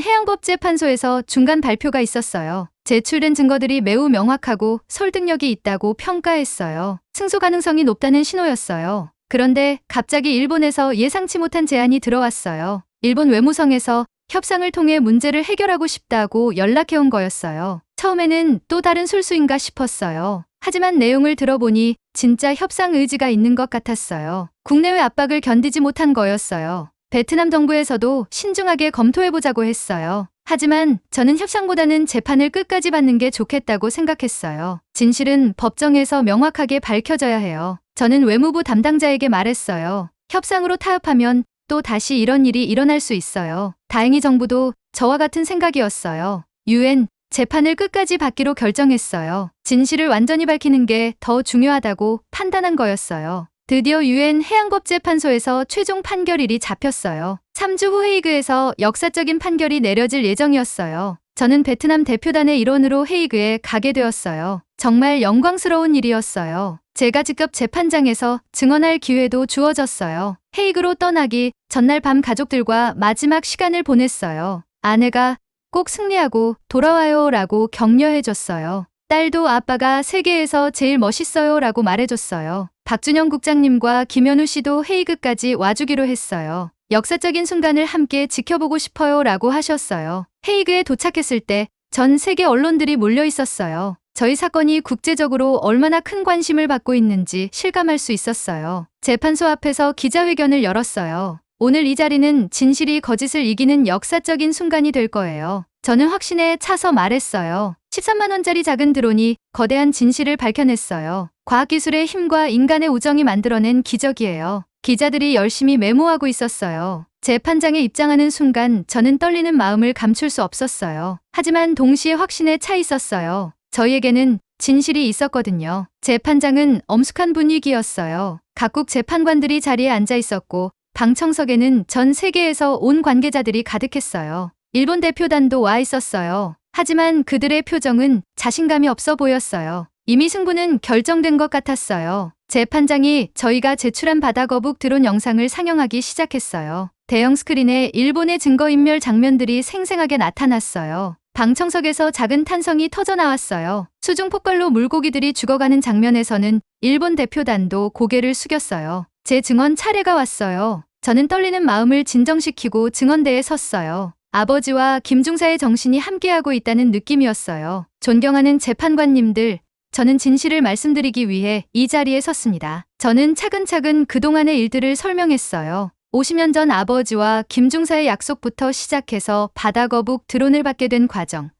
해양법재판소에서 중간 발표가 있었어요. 제출된 증거들이 매우 명확하고 설득력이 있다고 평가했어요. 승소 가능성이 높다는 신호였어요. 그런데 갑자기 일본에서 예상치 못한 제안이 들어왔어요. 일본 외무성에서 협상을 통해 문제를 해결하고 싶다고 연락해온 거였어요. 처음에는 또 다른 술수인가 싶었어요. 하지만 내용을 들어보니 진짜 협상 의지가 있는 것 같았어요. 국내외 압박을 견디지 못한 거였어요. 베트남 정부에서도 신중하게 검토해보자고 했어요. 하지만 저는 협상보다는 재판을 끝까지 받는 게 좋겠다고 생각했어요. 진실은 법정에서 명확하게 밝혀져야 해요. 저는 외무부 담당자에게 말했어요. 협상으로 타협하면 또 다시 이런 일이 일어날 수 있어요. 다행히 정부도 저와 같은 생각이었어요. 유엔 재판을 끝까지 받기로 결정했어요. 진실을 완전히 밝히는 게 더 중요하다고 판단한 거였어요. 드디어 유엔 해양법재판소에서 최종 판결일이 잡혔어요. 3주 후 헤이그에서 역사적인 판결이 내려질 예정이었어요. 저는 베트남 대표단의 일원으로 헤이그에 가게 되었어요. 정말 영광스러운 일이었어요. 제가 직접 재판장에서 증언할 기회도 주어졌어요. 헤이그로 떠나기 전날 밤 가족들과 마지막 시간을 보냈어요. 아내가 꼭 승리하고 돌아와요 라고 격려해줬어요. 딸도 아빠가 세계에서 제일 멋있어요 라고 말해줬어요. 박준영 국장님과 김현우 씨도 헤이그까지 와주기로 했어요. 역사적인 순간을 함께 지켜보고 싶어요 라고 하셨어요. 헤이그에 도착했을 때 전 세계 언론들이 몰려 있었어요. 저희 사건이 국제적으로 얼마나 큰 관심을 받고 있는지 실감할 수 있었어요. 재판소 앞에서 기자회견을 열었어요. 오늘 이 자리는 진실이 거짓을 이기는 역사적인 순간이 될 거예요. 저는 확신에 차서 말했어요. 13만 원짜리 작은 드론이 거대한 진실을 밝혀냈어요. 과학기술의 힘과 인간의 우정이 만들어낸 기적이에요. 기자들이 열심히 메모하고 있었어요. 재판장에 입장하는 순간 저는 떨리는 마음을 감출 수 없었어요. 하지만 동시에 확신에 차 있었어요. 저희에게는 진실이 있었거든요. 재판장은 엄숙한 분위기였어요. 각국 재판관들이 자리에 앉아 있었고 방청석에는 전 세계에서 온 관계자들이 가득했어요. 일본 대표단도 와 있었어요. 하지만 그들의 표정은 자신감이 없어 보였어요. 이미 승부는 결정된 것 같았어요. 재판장이 저희가 제출한 바다거북 드론 영상을 상영하기 시작했어요. 대형 스크린에 일본의 증거인멸 장면들이 생생하게 나타났어요. 방청석에서 작은 탄성이 터져나왔어요. 수중 폭발로 물고기들이 죽어가는 장면에서는 일본 대표단도 고개를 숙였어요. 제 증언 차례가 왔어요. 저는 떨리는 마음을 진정시키고 증언대에 섰어요. 아버지와 김중사의 정신이 함께하고 있다는 느낌이었어요. 존경하는 재판관님들, 저는 진실을 말씀드리기 위해 이 자리에 섰습니다. 저는 차근차근 그동안의 일들을 설명했어요. 50년 전 아버지와 김중사의 약속부터 시작해서 바다거북 드론을 받게 된 과정,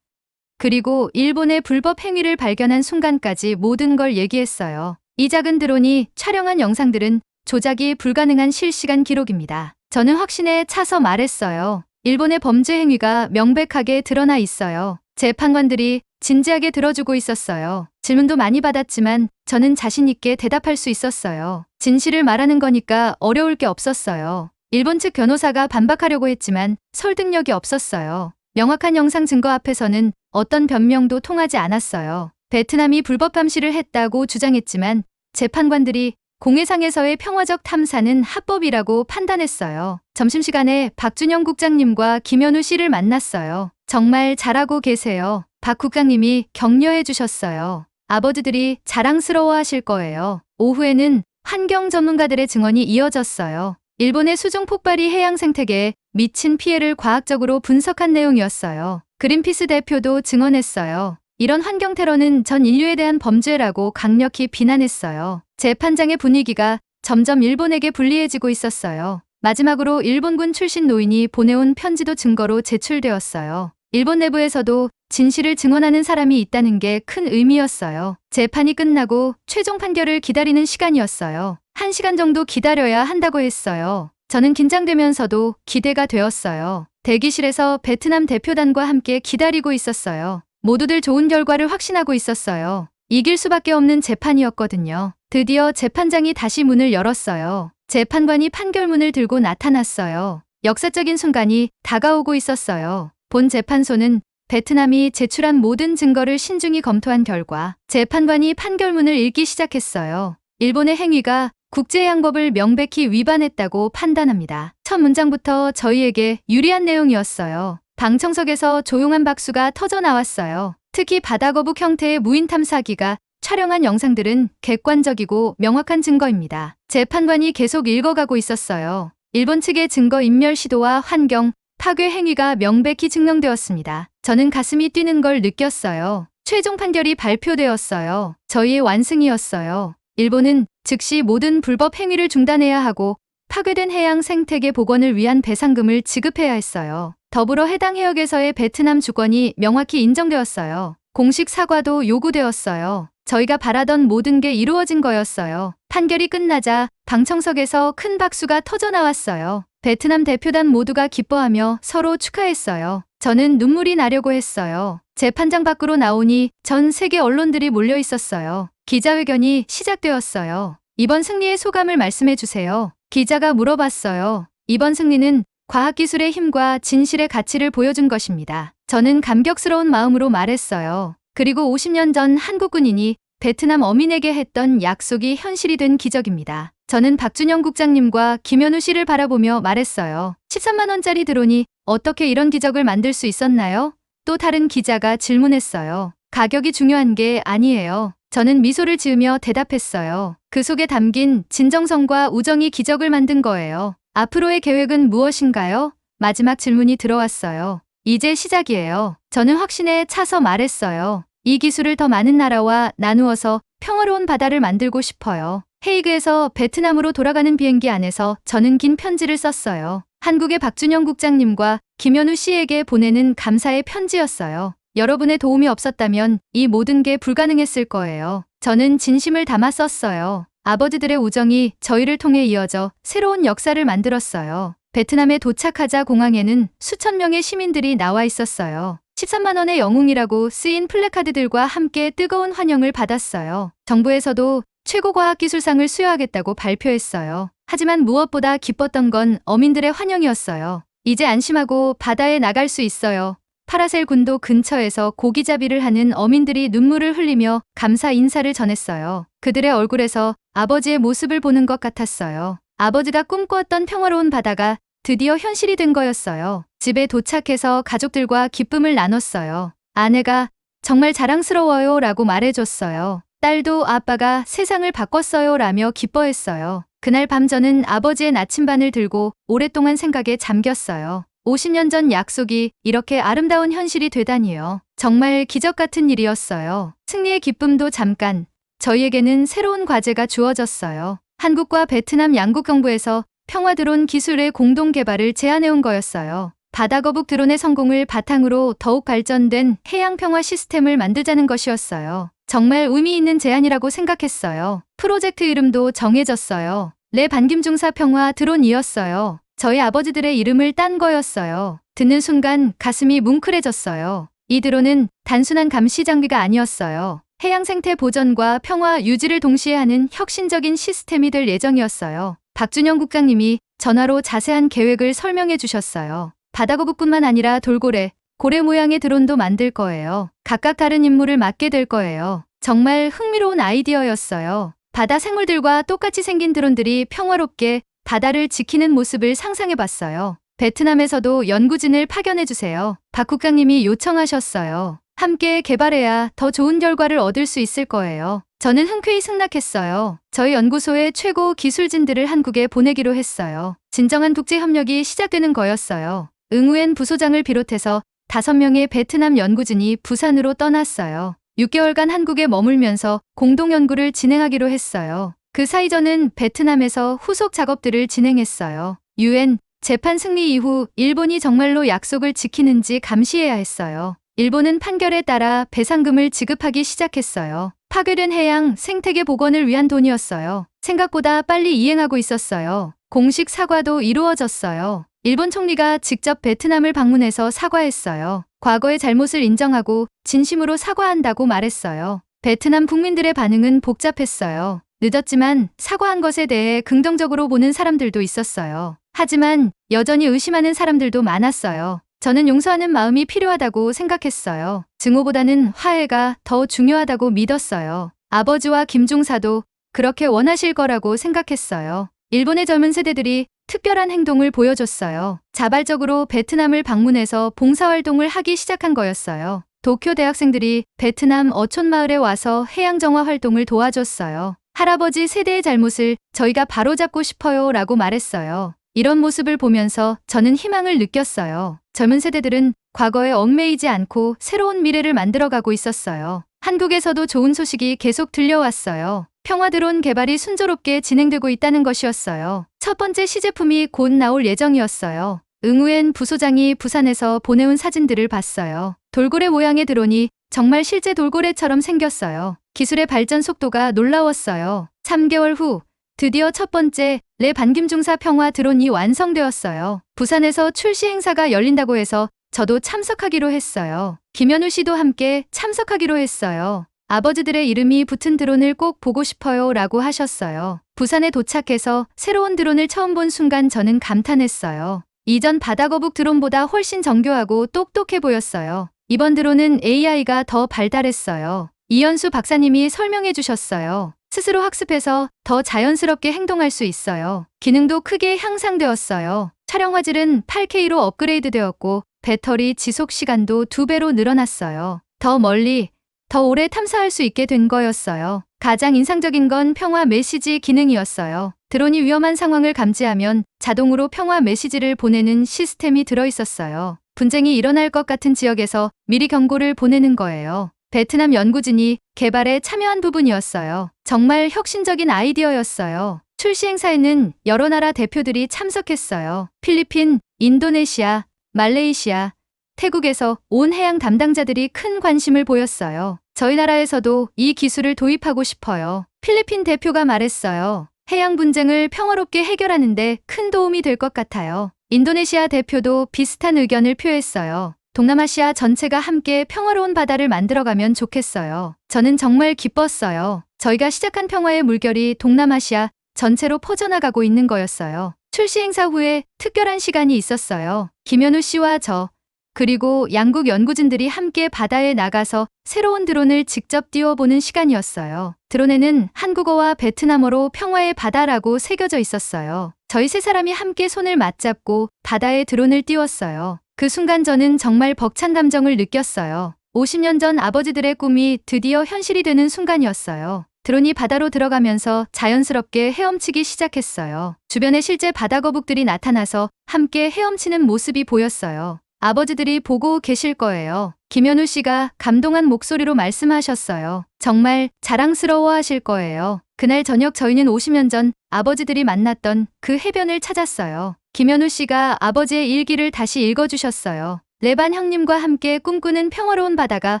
그리고 일본의 불법 행위를 발견한 순간까지 모든 걸 얘기했어요. 이 작은 드론이 촬영한 영상들은 조작이 불가능한 실시간 기록입니다. 저는 확신에 차서 말했어요. 일본의 범죄 행위가 명백하게 드러나 있어요. 재판관들이 진지하게 들어주고 있었어요. 질문도 많이 받았지만 저는 자신 있게 대답할 수 있었어요. 진실을 말하는 거니까 어려울 게 없었어요. 일본 측 변호사가 반박하려고 했지만 설득력이 없었어요. 명확한 영상 증거 앞에서는 어떤 변명도 통하지 않았어요. 베트남이 불법 감시를 했다고 주장했지만 재판관들이 공해상에서의 평화적 탐사는 합법이라고 판단했어요. 점심시간에 박준영 국장님과 김현우 씨를 만났어요. 정말 잘하고 계세요. 박 국장님이 격려해 주셨어요. 아버지들이 자랑스러워 하실 거예요. 오후에는 환경 전문가들의 증언이 이어졌어요. 일본의 수중 폭발이 해양 생태계에 미친 피해를 과학적으로 분석한 내용이었어요. 그린피스 대표도 증언했어요. 이런 환경 테러는 전 인류에 대한 범죄라고 강력히 비난했어요. 재판장의 분위기가 점점 일본에게 불리해지고 있었어요. 마지막으로 일본군 출신 노인이 보내온 편지도 증거로 제출되었어요. 일본 내부에서도 진실을 증언하는 사람이 있다는 게 큰 의미였어요. 재판이 끝나고 최종 판결을 기다리는 시간이었어요. 1시간 정도 기다려야 한다고 했어요. 저는 긴장되면서도 기대가 되었어요. 대기실에서 베트남 대표단과 함께 기다리고 있었어요. 모두들 좋은 결과를 확신하고 있었어요. 이길 수밖에 없는 재판이었거든요. 드디어 재판장이 다시 문을 열었어요. 재판관이 판결문을 들고 나타났어요. 역사적인 순간이 다가오고 있었어요. 본 재판소는 베트남이 제출한 모든 증거를 신중히 검토한 결과 재판관이 판결문을 읽기 시작했어요. 일본의 행위가 국제해양법을 명백히 위반했다고 판단합니다. 첫 문장부터 저희에게 유리한 내용이었어요. 방청석에서 조용한 박수가 터져 나왔어요. 특히 바다거북 형태의 무인 탐사기가 촬영한 영상들은 객관적이고 명확한 증거입니다. 재판관이 계속 읽어가고 있었어요. 일본 측의 증거 인멸 시도와 환경 파괴 행위가 명백히 증명되었습니다. 저는 가슴이 뛰는 걸 느꼈어요. 최종 판결이 발표되었어요. 저희의 완승이었어요. 일본은 즉시 모든 불법 행위를 중단해야 하고 파괴된 해양 생태계 복원을 위한 배상금을 지급해야 했어요. 더불어 해당 해역에서의 베트남 주권이 명확히 인정되었어요. 공식 사과도 요구되었어요. 저희가 바라던 모든 게 이루어진 거였어요. 판결이 끝나자 방청석에서 큰 박수가 터져 나왔어요. 베트남 대표단 모두가 기뻐하며 서로 축하했어요. 저는 눈물이 나려고 했어요. 재판장 밖으로 나오니 전 세계 언론들이 몰려 있었어요. 기자회견이 시작되었어요. 이번 승리의 소감을 말씀해 주세요. 기자가 물어봤어요. 이번 승리는 과학기술의 힘과 진실의 가치를 보여준 것입니다. 저는 감격스러운 마음으로 말했어요. 그리고 50년 전 한국 군인이 베트남 어민에게 했던 약속이 현실이 된 기적입니다. 저는 박준영 국장님과 김현우 씨를 바라보며 말했어요. 13만 원짜리 드론이 어떻게 이런 기적을 만들 수 있었나요? 또 다른 기자가 질문했어요. 가격이 중요한 게 아니에요. 저는 미소를 지으며 대답했어요. 그 속에 담긴 진정성과 우정이 기적을 만든 거예요. 앞으로의 계획은 무엇인가요? 마지막 질문이 들어왔어요. 이제 시작이에요. 저는 확신에 차서 말했어요. 이 기술을 더 많은 나라와 나누어서 평화로운 바다를 만들고 싶어요. 헤이그에서 베트남으로 돌아가는 비행기 안에서 저는 긴 편지를 썼어요. 한국의 박준영 국장님과 김현우 씨에게 보내는 감사의 편지였어요. 여러분의 도움이 없었다면 이 모든 게 불가능했을 거예요. 저는 진심을 담아 썼어요. 아버지들의 우정이 저희를 통해 이어져 새로운 역사를 만들었어요. 베트남에 도착하자 공항에는 수천 명의 시민들이 나와 있었어요. 13만 원의 영웅이라고 쓰인 플래카드들과 함께 뜨거운 환영을 받았어요. 정부에서도 최고과학기술상을 수여하겠다고 발표했어요. 하지만 무엇보다 기뻤던 건 어민들의 환영이었어요. 이제 안심하고 바다에 나갈 수 있어요. 파라셀 군도 근처에서 고기잡이를 하는 어민들이 눈물을 흘리며 감사 인사를 전했어요. 그들의 얼굴에서 아버지의 모습을 보는 것 같았어요. 아버지가 꿈꾸었던 평화로운 바다가 드디어 현실이 된 거였어요. 집에 도착해서 가족들과 기쁨을 나눴어요. 아내가 정말 자랑스러워요 라고 말해줬어요. 딸도 아빠가 세상을 바꿨어요 라며 기뻐했어요. 그날 밤 저는 아버지의 나침반을 들고 오랫동안 생각에 잠겼어요. 50년 전 약속이 이렇게 아름다운 현실이 되다니요. 정말 기적 같은 일이었어요. 승리의 기쁨도 잠깐, 저희에게는 새로운 과제가 주어졌어요. 한국과 베트남 양국 정부에서 평화 드론 기술의 공동 개발을 제안해온 거였어요. 바다거북 드론의 성공을 바탕으로 더욱 발전된 해양 평화 시스템을 만들자는 것이었어요. 정말 의미 있는 제안이라고 생각했어요. 프로젝트 이름도 정해졌어요. 레 반김중사 평화 드론이었어요. 저희 아버지들의 이름을 딴 거였어요. 듣는 순간 가슴이 뭉클해졌어요. 이 드론은 단순한 감시 장비가 아니었어요. 해양 생태 보전과 평화 유지를 동시에 하는 혁신적인 시스템이 될 예정이었어요. 박준영 국장님이 전화로 자세한 계획을 설명해 주셨어요. 바다거북뿐만 아니라 돌고래, 고래 모양의 드론도 만들 거예요. 각각 다른 임무를 맡게 될 거예요. 정말 흥미로운 아이디어였어요. 바다 생물들과 똑같이 생긴 드론들이 평화롭게 바다를 지키는 모습을 상상해봤어요. 베트남에서도 연구진을 파견해주세요. 박 국장님이 요청하셨어요. 함께 개발해야 더 좋은 결과를 얻을 수 있을 거예요. 저는 흔쾌히 승낙했어요. 저희 연구소의 최고 기술진들을 한국에 보내기로 했어요. 진정한 국제협력이 시작되는 거였어요. 응우엔 부소장을 비롯해서 5명의 베트남 연구진이 부산으로 떠났어요. 6개월간 한국에 머물면서 공동 연구를 진행하기로 했어요. 그 사이 저는 베트남에서 후속 작업들을 진행했어요. UN 재판 승리 이후 일본이 정말로 약속을 지키는지 감시해야 했어요. 일본은 판결에 따라 배상금을 지급하기 시작했어요. 파괴된 해양 생태계 복원을 위한 돈이었어요. 생각보다 빨리 이행하고 있었어요. 공식 사과도 이루어졌어요. 일본 총리가 직접 베트남을 방문해서 사과했어요. 과거의 잘못을 인정하고 진심으로 사과한다고 말했어요. 베트남 국민들의 반응은 복잡했어요. 늦었지만 사과한 것에 대해 긍정적으로 보는 사람들도 있었어요. 하지만 여전히 의심하는 사람들도 많았어요. 저는 용서하는 마음이 필요하다고 생각했어요. 증오보다는 화해가 더 중요하다고 믿었어요. 아버지와 김중사도 그렇게 원하실 거라고 생각했어요. 일본의 젊은 세대들이 특별한 행동을 보여줬어요. 자발적으로 베트남을 방문해서 봉사활동을 하기 시작한 거였어요. 도쿄 대학생들이 베트남 어촌마을에 와서 해양정화 활동을 도와줬어요. 할아버지 세대의 잘못을 저희가 바로잡고 싶어요 라고 말했어요. 이런 모습을 보면서 저는 희망을 느꼈어요. 젊은 세대들은 과거에 얽매이지 않고 새로운 미래를 만들어가고 있었어요. 한국에서도 좋은 소식이 계속 들려왔어요. 평화 드론 개발이 순조롭게 진행되고 있다는 것이었어요. 첫 번째 시제품이 곧 나올 예정이었어요. 응우엔 부소장이 부산에서 보내온 사진들을 봤어요. 돌고래 모양의 드론이 정말 실제 돌고래처럼 생겼어요. 기술의 발전 속도가 놀라웠어요. 3개월 후 드디어 첫 번째 반김중사 평화 드론이 완성되었어요. 부산에서 출시 행사가 열린다고 해서 저도 참석하기로 했어요. 김현우 씨도 함께 참석하기로 했어요. 아버지들의 이름이 붙은 드론을 꼭 보고 싶어요 라고 하셨어요. 부산에 도착해서 새로운 드론을 처음 본 순간 저는 감탄했어요. 이전 바다거북 드론보다 훨씬 정교하고 똑똑해 보였어요. 이번 드론은 AI가 더 발달했어요. 이현수 박사님이 설명해 주셨어요. 스스로 학습해서 더 자연스럽게 행동할 수 있어요. 기능도 크게 향상되었어요. 촬영 화질은 8K로 업그레이드 되었고 배터리 지속 시간도 2배로 늘어났어요. 더 멀리, 더 오래 탐사할 수 있게 된 거였어요. 가장 인상적인 건 평화 메시지 기능이었어요. 드론이 위험한 상황을 감지하면 자동으로 평화 메시지를 보내는 시스템이 들어있었어요. 분쟁이 일어날 것 같은 지역에서 미리 경고를 보내는 거예요. 베트남 연구진이 개발에 참여한 부분이었어요. 정말 혁신적인 아이디어였어요. 출시 행사에는 여러 나라 대표들이 참석했어요. 필리핀, 인도네시아, 말레이시아, 태국에서 온 해양 담당자들이 큰 관심을 보였어요. 저희 나라에서도 이 기술을 도입하고 싶어요. 필리핀 대표가 말했어요. 해양 분쟁을 평화롭게 해결하는데 큰 도움이 될 것 같아요. 인도네시아 대표도 비슷한 의견을 표했어요. 동남아시아 전체가 함께 평화로운 바다를 만들어가면 좋겠어요. 저는 정말 기뻤어요. 저희가 시작한 평화의 물결이 동남아시아 전체로 퍼져나가고 있는 거였어요. 출시 행사 후에 특별한 시간이 있었어요. 김현우 씨와 저, 그리고 양국 연구진들이 함께 바다에 나가서 새로운 드론을 직접 띄워보는 시간이었어요. 드론에는 한국어와 베트남어로 평화의 바다라고 새겨져 있었어요. 저희 세 사람이 함께 손을 맞잡고 바다에 드론을 띄웠어요. 그 순간 저는 정말 벅찬 감정을 느꼈어요. 50년 전 아버지들의 꿈이 드디어 현실이 되는 순간이었어요. 드론이 바다로 들어가면서 자연스럽게 헤엄치기 시작했어요. 주변에 실제 바다거북들이 나타나서 함께 헤엄치는 모습이 보였어요. 아버지들이 보고 계실 거예요. 김현우 씨가 감동한 목소리로 말씀하셨어요. 정말 자랑스러워 하실 거예요. 그날 저녁 저희는 50년 전 아버지들이 만났던 그 해변을 찾았어요. 김현우 씨가 아버지의 일기를 다시 읽어주셨어요. 레반 형님과 함께 꿈꾸는 평화로운 바다가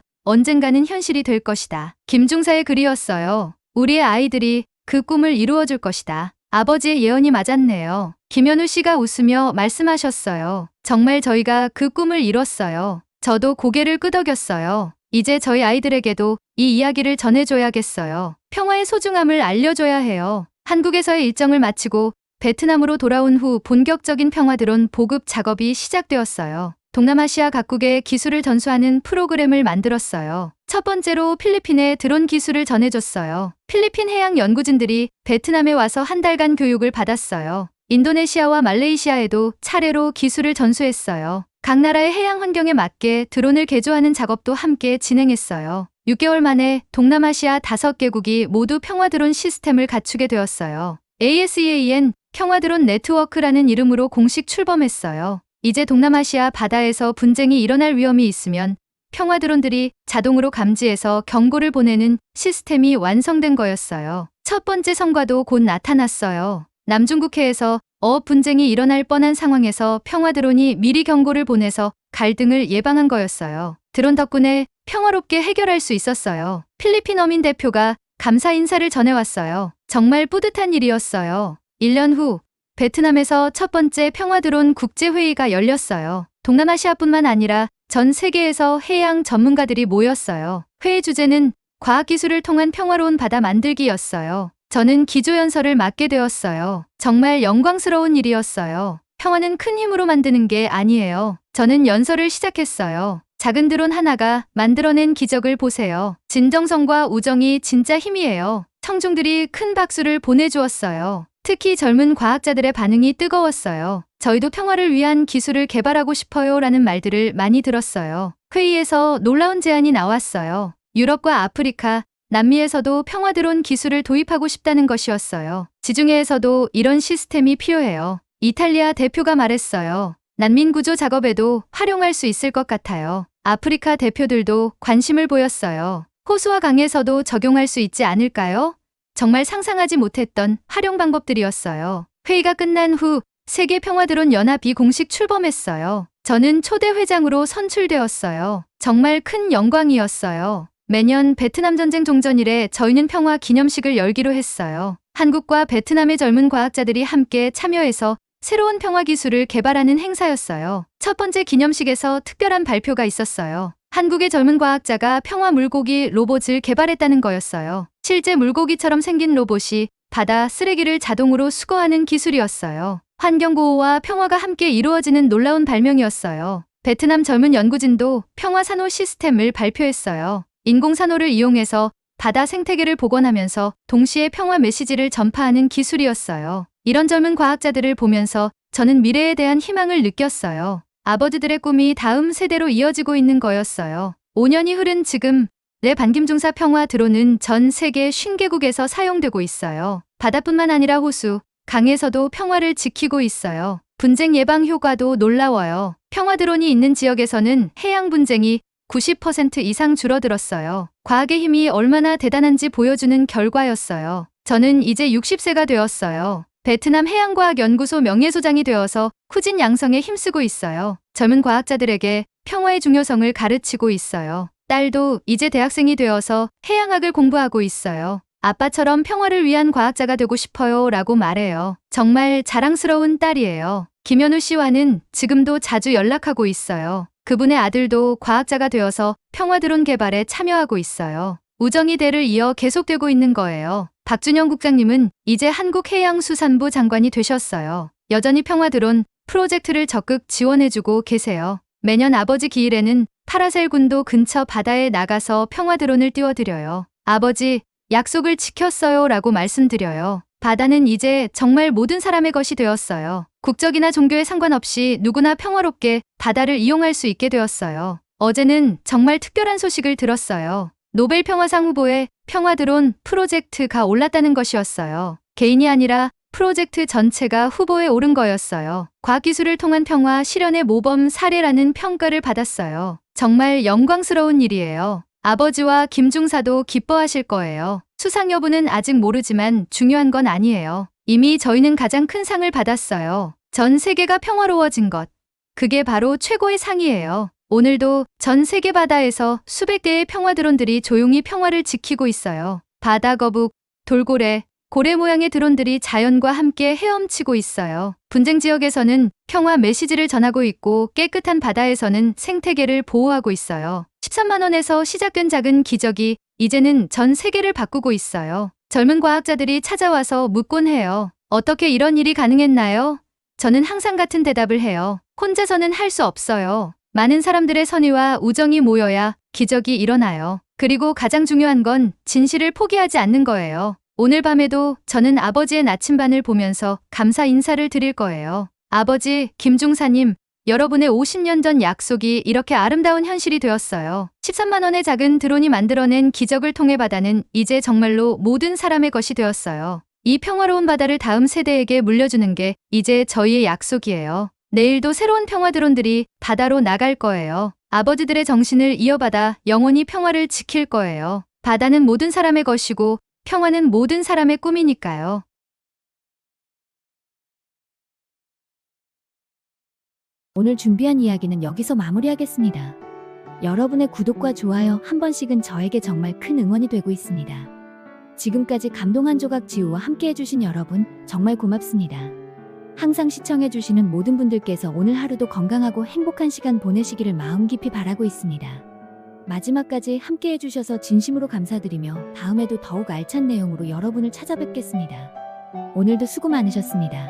언젠가는 현실이 될 것이다. 김중사의 글이었어요. 우리의 아이들이 그 꿈을 이루어줄 것이다. 아버지의 예언이 맞았네요. 김현우 씨가 웃으며 말씀하셨어요. 정말 저희가 그 꿈을 이뤘어요. 저도 고개를 끄덕였어요. 이제 저희 아이들에게도 이 이야기를 전해줘야겠어요. 평화의 소중함을 알려줘야 해요. 한국에서의 일정을 마치고 베트남으로 돌아온 후 본격적인 평화 드론 보급 작업이 시작되었어요. 동남아시아 각국의 기술을 전수하는 프로그램을 만들었어요. 첫 번째로 필리핀에 드론 기술을 전해줬어요. 필리핀 해양 연구진들이 베트남에 와서 한 달간 교육을 받았어요. 인도네시아와 말레이시아에도 차례로 기술을 전수했어요. 각 나라의 해양 환경에 맞게 드론을 개조하는 작업도 함께 진행했어요. 6개월 만에 동남아시아 5개국이 모두 평화 드론 시스템을 갖추게 되었어요. ASEAN 평화 드론 네트워크라는 이름으로 공식 출범했어요. 이제 동남아시아 바다에서 분쟁이 일어날 위험이 있으면 평화 드론들이 자동으로 감지해서 경고를 보내는 시스템이 완성된 거였어요. 첫 번째 성과도 곧 나타났어요. 남중국해에서 어업 분쟁이 일어날 뻔한 상황에서 평화 드론이 미리 경고를 보내서 갈등을 예방한 거였어요. 드론 덕분에 평화롭게 해결할 수 있었어요. 필리핀 어민 대표가 감사 인사를 전해왔어요. 정말 뿌듯한 일이었어요. 1년 후 베트남에서 첫 번째 평화 드론 국제회의가 열렸어요. 동남아시아뿐만 아니라 전 세계에서 해양 전문가들이 모였어요. 회의 주제는 과학기술을 통한 평화로운 바다 만들기였어요. 저는 기조연설을 맡게 되었어요. 정말 영광스러운 일이었어요. 평화는 큰 힘으로 만드는 게 아니에요. 저는 연설을 시작했어요. 작은 드론 하나가 만들어낸 기적을 보세요. 진정성과 우정이 진짜 힘이에요. 청중들이 큰 박수를 보내주었어요. 특히 젊은 과학자들의 반응이 뜨거웠어요. 저희도 평화를 위한 기술을 개발하고 싶어요 라는 말들을 많이 들었어요. 회의에서 놀라운 제안이 나왔어요. 유럽과 아프리카, 남미에서도 평화 드론 기술을 도입하고 싶다는 것이었어요. 지중해에서도 이런 시스템이 필요해요. 이탈리아 대표가 말했어요. 난민 구조 작업에도 활용할 수 있을 것 같아요. 아프리카 대표들도 관심을 보였어요. 호수와 강에서도 적용할 수 있지 않을까요? 정말 상상하지 못했던 활용 방법들이었어요. 회의가 끝난 후 세계 평화드론 연합이 공식 출범했어요. 저는 초대 회장으로 선출되었어요. 정말 큰 영광이었어요. 매년 베트남 전쟁 종전일에 저희는 평화 기념식을 열기로 했어요. 한국과 베트남의 젊은 과학자들이 함께 참여해서 새로운 평화 기술을 개발하는 행사였어요. 첫 번째 기념식에서 특별한 발표가 있었어요. 한국의 젊은 과학자가 평화 물고기 로봇을 개발했다는 거였어요. 실제 물고기처럼 생긴 로봇이 바다 쓰레기를 자동으로 수거하는 기술이었어요. 환경보호와 평화가 함께 이루어지는 놀라운 발명이었어요. 베트남 젊은 연구진도 평화 산호 시스템을 발표했어요. 인공산호를 이용해서 바다 생태계를 복원하면서 동시에 평화 메시지를 전파하는 기술이었어요. 이런 젊은 과학자들을 보면서 저는 미래에 대한 희망을 느꼈어요. 아버지들의 꿈이 다음 세대로 이어지고 있는 거였어요. 5년이 흐른 지금 내 반김중사 평화 드론은 전 세계 50개국에서 사용되고 있어요. 바다뿐만 아니라 호수, 강에서도 평화를 지키고 있어요. 분쟁 예방 효과도 놀라워요. 평화 드론이 있는 지역에서는 해양 분쟁이 90% 이상 줄어들었어요. 과학의 힘이 얼마나 대단한지 보여주는 결과였어요. 저는 이제 60세가 되었어요. 베트남 해양과학연구소 명예소장이 되어서 후진 양성에 힘쓰고 있어요. 젊은 과학자들에게 평화의 중요성을 가르치고 있어요. 딸도 이제 대학생이 되어서 해양학을 공부하고 있어요. 아빠처럼 평화를 위한 과학자가 되고 싶어요 라고 말해요. 정말 자랑스러운 딸이에요. 김현우 씨와는 지금도 자주 연락하고 있어요. 그분의 아들도 과학자가 되어서 평화드론 개발에 참여하고 있어요. 우정이 대를 이어 계속되고 있는 거예요. 박준영 국장님은 이제 한국해양수산부 장관이 되셨어요. 여전히 평화드론 프로젝트를 적극 지원해주고 계세요. 매년 아버지 기일에는 파라셀 군도 근처 바다에 나가서 평화드론을 띄워드려요. 아버지, 약속을 지켰어요 라고 말씀드려요. 바다는 이제 정말 모든 사람의 것이 되었어요. 국적이나 종교에 상관없이 누구나 평화롭게 바다를 이용할 수 있게 되었어요. 어제는 정말 특별한 소식을 들었어요. 노벨 평화상 후보에 평화드론 프로젝트가 올랐다는 것이었어요. 개인이 아니라 프로젝트 전체가 후보에 오른 거였어요. 과학기술을 통한 평화 실현의 모범 사례라는 평가를 받았어요. 정말 영광스러운 일이에요. 아버지와 김중사도 기뻐하실 거예요. 수상 여부는 아직 모르지만 중요한 건 아니에요. 이미 저희는 가장 큰 상을 받았어요. 전 세계가 평화로워진 것. 그게 바로 최고의 상이에요. 오늘도 전 세계 바다에서 수백 대의 평화 드론들이 조용히 평화를 지키고 있어요. 바다 거북, 돌고래, 고래 모양의 드론들이 자연과 함께 헤엄치고 있어요. 분쟁 지역에서는 평화 메시지를 전하고 있고 깨끗한 바다에서는 생태계를 보호하고 있어요. 13만 원에서 시작된 작은 기적이 이제는 전 세계를 바꾸고 있어요. 젊은 과학자들이 찾아와서 묻곤 해요. 어떻게 이런 일이 가능했나요? 저는 항상 같은 대답을 해요. 혼자서는 할 수 없어요. 많은 사람들의 선의와 우정이 모여야 기적이 일어나요. 그리고 가장 중요한 건 진실을 포기하지 않는 거예요. 오늘 밤에도 저는 아버지의 나침반을 보면서 감사 인사를 드릴 거예요. 아버지, 김중사님, 여러분의 50년 전 약속이 이렇게 아름다운 현실이 되었어요. 13만 원의 작은 드론이 만들어낸 기적을 통해 바다는 이제 정말로 모든 사람의 것이 되었어요. 이 평화로운 바다를 다음 세대에게 물려주는 게 이제 저희의 약속이에요. 내일도 새로운 평화 드론들이 바다로 나갈 거예요. 아버지들의 정신을 이어받아 영원히 평화를 지킬 거예요. 바다는 모든 사람의 것이고 평화는 모든 사람의 꿈이니까요. 오늘 준비한 이야기는 여기서 마무리하겠습니다. 여러분의 구독과 좋아요 한 번씩은 저에게 정말 큰 응원이 되고 있습니다. 지금까지 감동 한 조각 지우와 함께 해주신 여러분 정말 고맙습니다. 항상 시청해주시는 모든 분들께서 오늘 하루도 건강하고 행복한 시간 보내시기를 마음 깊이 바라고 있습니다. 마지막까지 함께 해주셔서 진심으로 감사드리며 다음에도 더욱 알찬 내용으로 여러분을 찾아뵙겠습니다. 오늘도 수고 많으셨습니다.